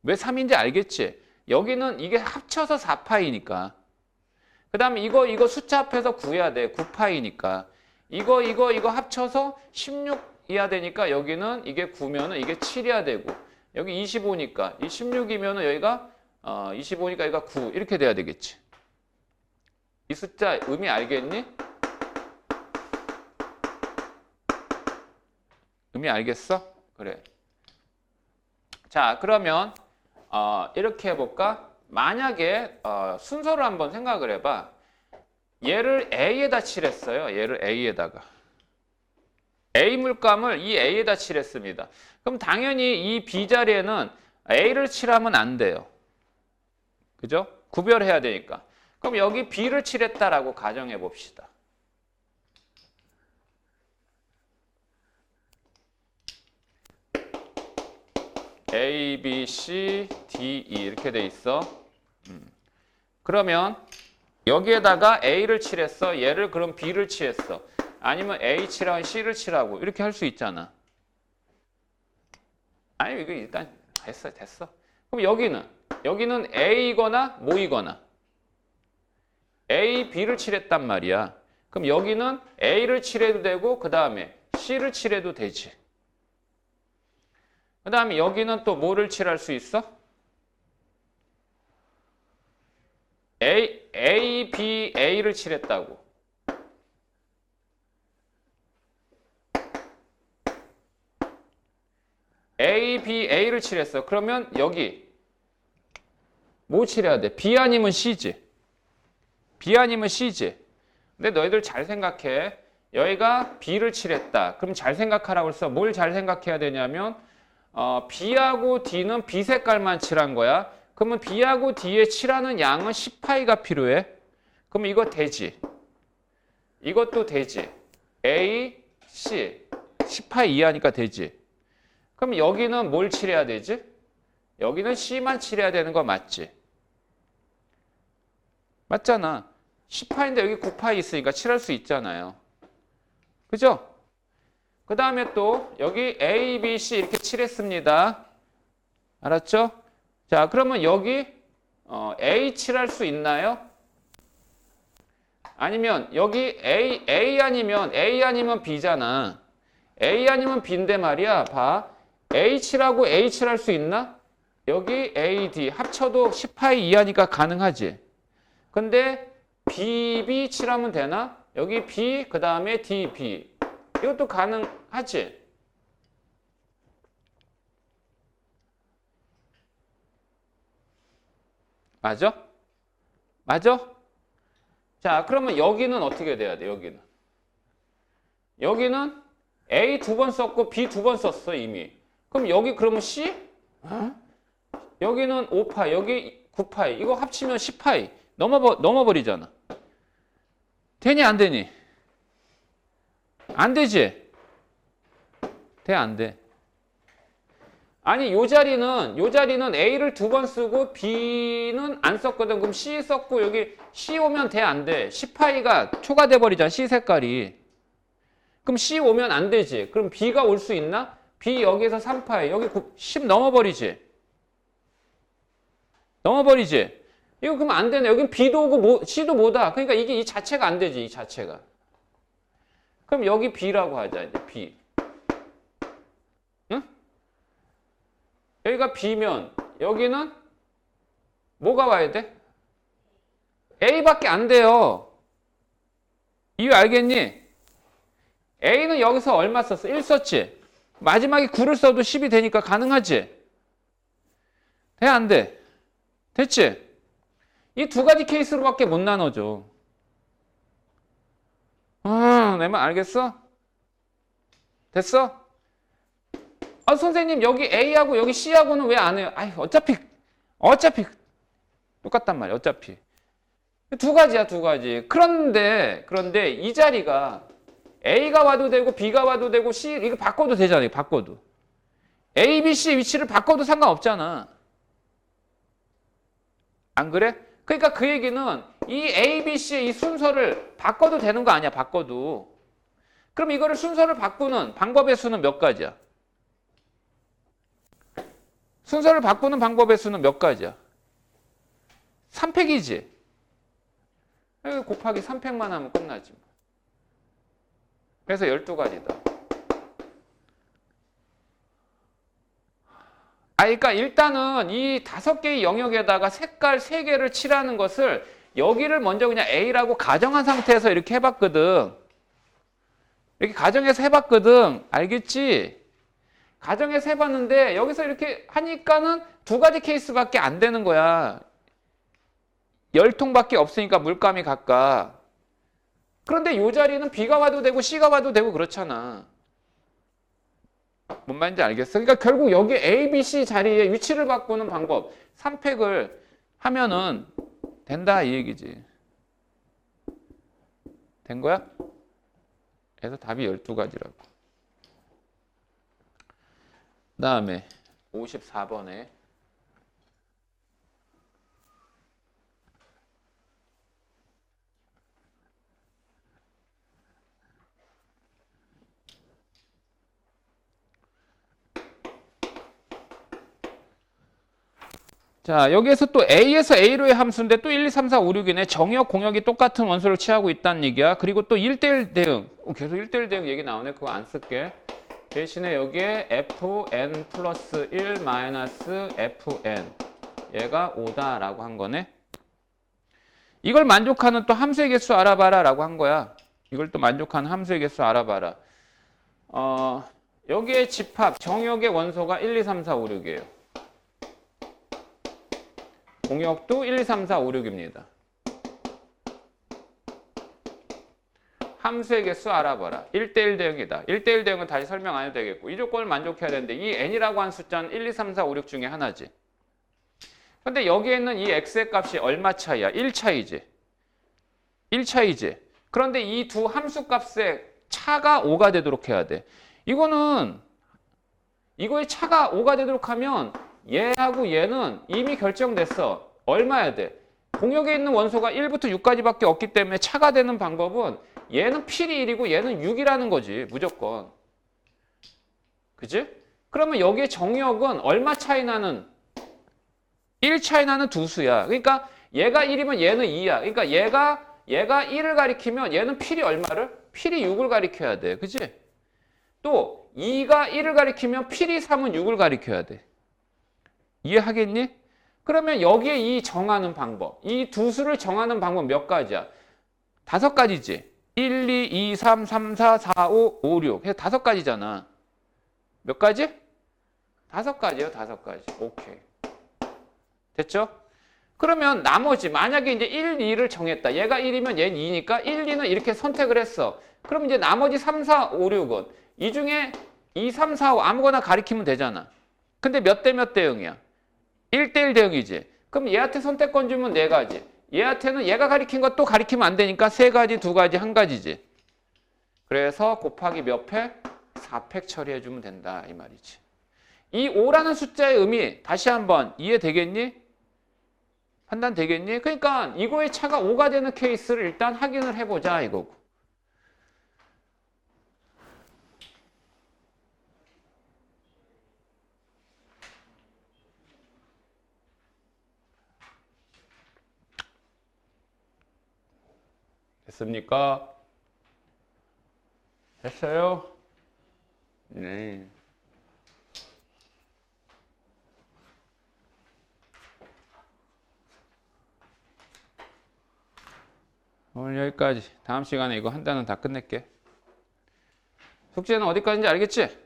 왜 3인지 알겠지? 여기는 이게 합쳐서 4파이니까. 그 다음에 이거 숫자 합해서 구해야 돼. 9파이니까. 이거 합쳐서 16이야 되니까 여기는 이게 9면은 이게 7이야 되고. 여기 25니까. 이 16이면은 여기가 25니까 여기가 9. 이렇게 돼야 되겠지. 이 숫자 의미 알겠니? 의미 알겠어? 그래. 자, 그러면 이렇게 해볼까? 만약에 순서를 한번 생각을 해봐. 얘를 A에다 칠했어요. 얘를 A에다가. A 물감을 이 A에다 칠했습니다. 그럼 당연히 이 B 자리에는 A를 칠하면 안 돼요. 그죠? 구별해야 되니까. 그럼 여기 B를 칠했다라고 가정해 봅시다. A, B, C, D, E 이렇게 돼 있어. 그러면 여기에다가 A를 칠했어. 얘를 그럼 B를 칠했어. 아니면 A 칠하고 C를 칠하고 이렇게 할 수 있잖아. 아니 이거 일단 됐어. 그럼 여기는 A이거나 뭐이거나 A, B를 칠했단 말이야. 그럼 여기는 A를 칠해도 되고 그 다음에 C를 칠해도 되지. 그 다음에 여기는 또 뭐를 칠할 수 있어? A, B, A를 칠했다고. A, B, A를 칠했어. 그러면 여기 뭐 칠해야 돼? B 아니면 C지. B 아니면 C지. 근데 너희들 잘 생각해. 여기가 B를 칠했다. 그럼 잘 생각하라고 했어. 뭘 잘 생각해야 되냐면 B하고 D는 B 색깔만 칠한 거야. 그러면 B하고 D에 칠하는 양은 10파이가 필요해. 그럼 이거 되지. 이것도 되지. A, C 10파이 이하니까 되지. 그럼 여기는 뭘 칠해야 되지? 여기는 C만 칠해야 되는 거 맞지? 맞잖아. 10파인데 여기 9파이 있으니까 칠할 수 있잖아요. 그죠? 그 다음에 또 여기 A, B, C 이렇게 칠했습니다. 알았죠? 자, 그러면 여기 A 칠할 수 있나요? 아니면 여기 A 아니면 B잖아. A 아니면 B인데 말이야. 봐. A 칠하고 A 칠할 수 있나? 여기 A, D 합쳐도 10파이 이하니까 가능하지. 근데 B, B 칠하면 되나? 여기 B, 그 다음에 D, B. 이것도 가능하지. 맞아? 맞아? 자, 그러면 여기는 어떻게 돼야 돼? 여기는 A 2번 썼고 B 2번 썼어 이미. 그럼 여기 그러면 C? 여기는 5파이, 여기 9파이. 이거 합치면 10파이. 넘어버리잖아. 되니 안 되니? 안 되지? 돼, 안 돼? 아니, 요 자리는 A를 2번 쓰고 B는 안 썼거든. 그럼 C 썼고 여기 C 오면 돼, 안 돼? 10파이가 초과돼 버리잖아, C 색깔이. 그럼 C 오면 안 되지. 그럼 B가 올 수 있나? B 여기에서 3파이, 여기 10 넘어버리지. 넘어버리지. 이거 그러면 안 되네. 여긴 B도 오고 C도 뭐다. 그러니까 이게 이 자체가 안 되지, 이 자체가. 그럼 여기 B라고 하자, 이제 B. 응? 여기가 B면 여기는 뭐가 와야 돼? A밖에 안 돼요. 이유 알겠니? A는 여기서 얼마 썼어? 1 썼지? 마지막에 9를 써도 10이 되니까 가능하지? 돼, 안 돼? 됐지? 이 두 가지 케이스로밖에 못 나눠줘. 내 말 알겠어? 됐어? 선생님 여기 A하고 여기 C하고는 왜 안 해요? 어차피 똑같단 말이야. 어차피 두 가지야, 두 가지. 그런데 이 자리가 A가 와도 되고 B가 와도 되고 C 이거 바꿔도 되잖아요. 바꿔도 A, B, C 위치를 바꿔도 상관없잖아. 안 그래? 그러니까 그 얘기는 이 A, B, C의 이 순서를 바꿔도 되는 거 아니야. 바꿔도. 그럼 이거를 순서를 바꾸는 방법의 수는 몇 가지야? 순서를 바꾸는 방법의 수는 몇 가지야? 3팩이지. 곱하기 3팩만 하면 끝나지. 그래서 12가지다. 그러니까 일단은 이 5개의 영역에다가 색깔 3개를 칠하는 것을 여기를 먼저 그냥 A라고 가정한 상태에서 이렇게 해봤거든. 이렇게 가정해서 해봤거든. 알겠지? 가정해서 해봤는데 여기서 이렇게 하니까는 두 가지 케이스밖에 안 되는 거야. 10통밖에 없으니까 물감이 각각. 그런데 이 자리는 B가 와도 되고 C가 와도 되고 그렇잖아. 뭔 말인지 알겠어? 그러니까 결국 여기 A, B, C 자리에 위치를 바꾸는 방법 3팩을 하면은 된다 이 얘기지. 된 거야? 그래서 답이 12가지라고. 그 다음에 54번에 자, 여기에서 또 A에서 A로의 함수인데 또 1, 2, 3, 4, 5, 6이네. 정역, 공역이 똑같은 원소를 취하고 있다는 얘기야. 그리고 또 1대1 대응. 계속 1대1 대응 얘기 나오네. 그거 안 쓸게. 대신에 여기에 fn 플러스 1 마이너스 fn. 얘가 5다라고 한 거네. 이걸 만족하는 또 함수의 개수 알아봐라 라고 한 거야. 이걸 또 만족하는 함수의 개수 알아봐라. 여기에 집합, 정역의 원소가 1, 2, 3, 4, 5, 6이에요. 공역도 1, 2, 3, 4, 5, 6입니다. 함수의 개수 알아봐라. 1대1 대응이다. 1대1 대응은 다시 설명 안 해도 되겠고 이 조건을 만족해야 되는데 이 n이라고 한 숫자는 1, 2, 3, 4, 5, 6 중에 하나지. 근데 여기에 있는 이 x의 값이 얼마 차이야? 1 차이지. 1 차이지. 그런데 이 두 함수 값의 차가 5가 되도록 해야 돼. 이거의 차가 5가 되도록 하면 얘하고 얘는 이미 결정됐어. 얼마야 돼? 공역에 있는 원소가 1부터 6까지밖에 없기 때문에 차가 되는 방법은 얘는 필이 1이고 얘는 6이라는 거지. 무조건. 그지? 그러면 여기에 정역은 얼마 차이 나는 1 차이 나는 두 수야. 그러니까 얘가 1이면 얘는 2야. 그러니까 얘가 1을 가리키면 얘는 필이 얼마를? 필이 6을 가리켜야 돼. 그지? 또 2가 1을 가리키면 필이 3은 6을 가리켜야 돼. 이해하겠니? 그러면 여기에 이 정하는 방법, 이 두 수를 정하는 방법 몇 가지야? 5가지지. 1, 2, 2, 3, 3, 4, 4, 5, 5, 6 해서 5가지잖아. 몇 가지? 5가지요. 5가지. 오케이. 됐죠? 그러면 나머지 만약에 이제 1, 2를 정했다. 얘가 1이면 얘는 2니까 1, 2는 이렇게 선택을 했어. 그럼 이제 나머지 3, 4, 5, 6은 이 중에 2, 3, 4, 5 아무거나 가리키면 되잖아. 근데 몇 대 몇 대응이야? 1대1 대응이지. 그럼 얘한테 선택권 주면 4가지. 얘한테는 얘가 가리킨 것도 가리키면 안 되니까 3가지, 2가지, 1가지지. 그래서 곱하기 몇 팩? 4팩 처리해주면 된다 이 말이지. 이 5라는 숫자의 의미 다시 한번 이해되겠니? 판단되겠니? 그러니까 이거의 차가 5가 되는 케이스를 일단 확인을 해보자 이거고. 됐습니까? 됐어요? 네. 오늘 여기까지. 다음 시간에 이거 한 단은 다 끝낼게. 숙제는 어디까지인지 알겠지?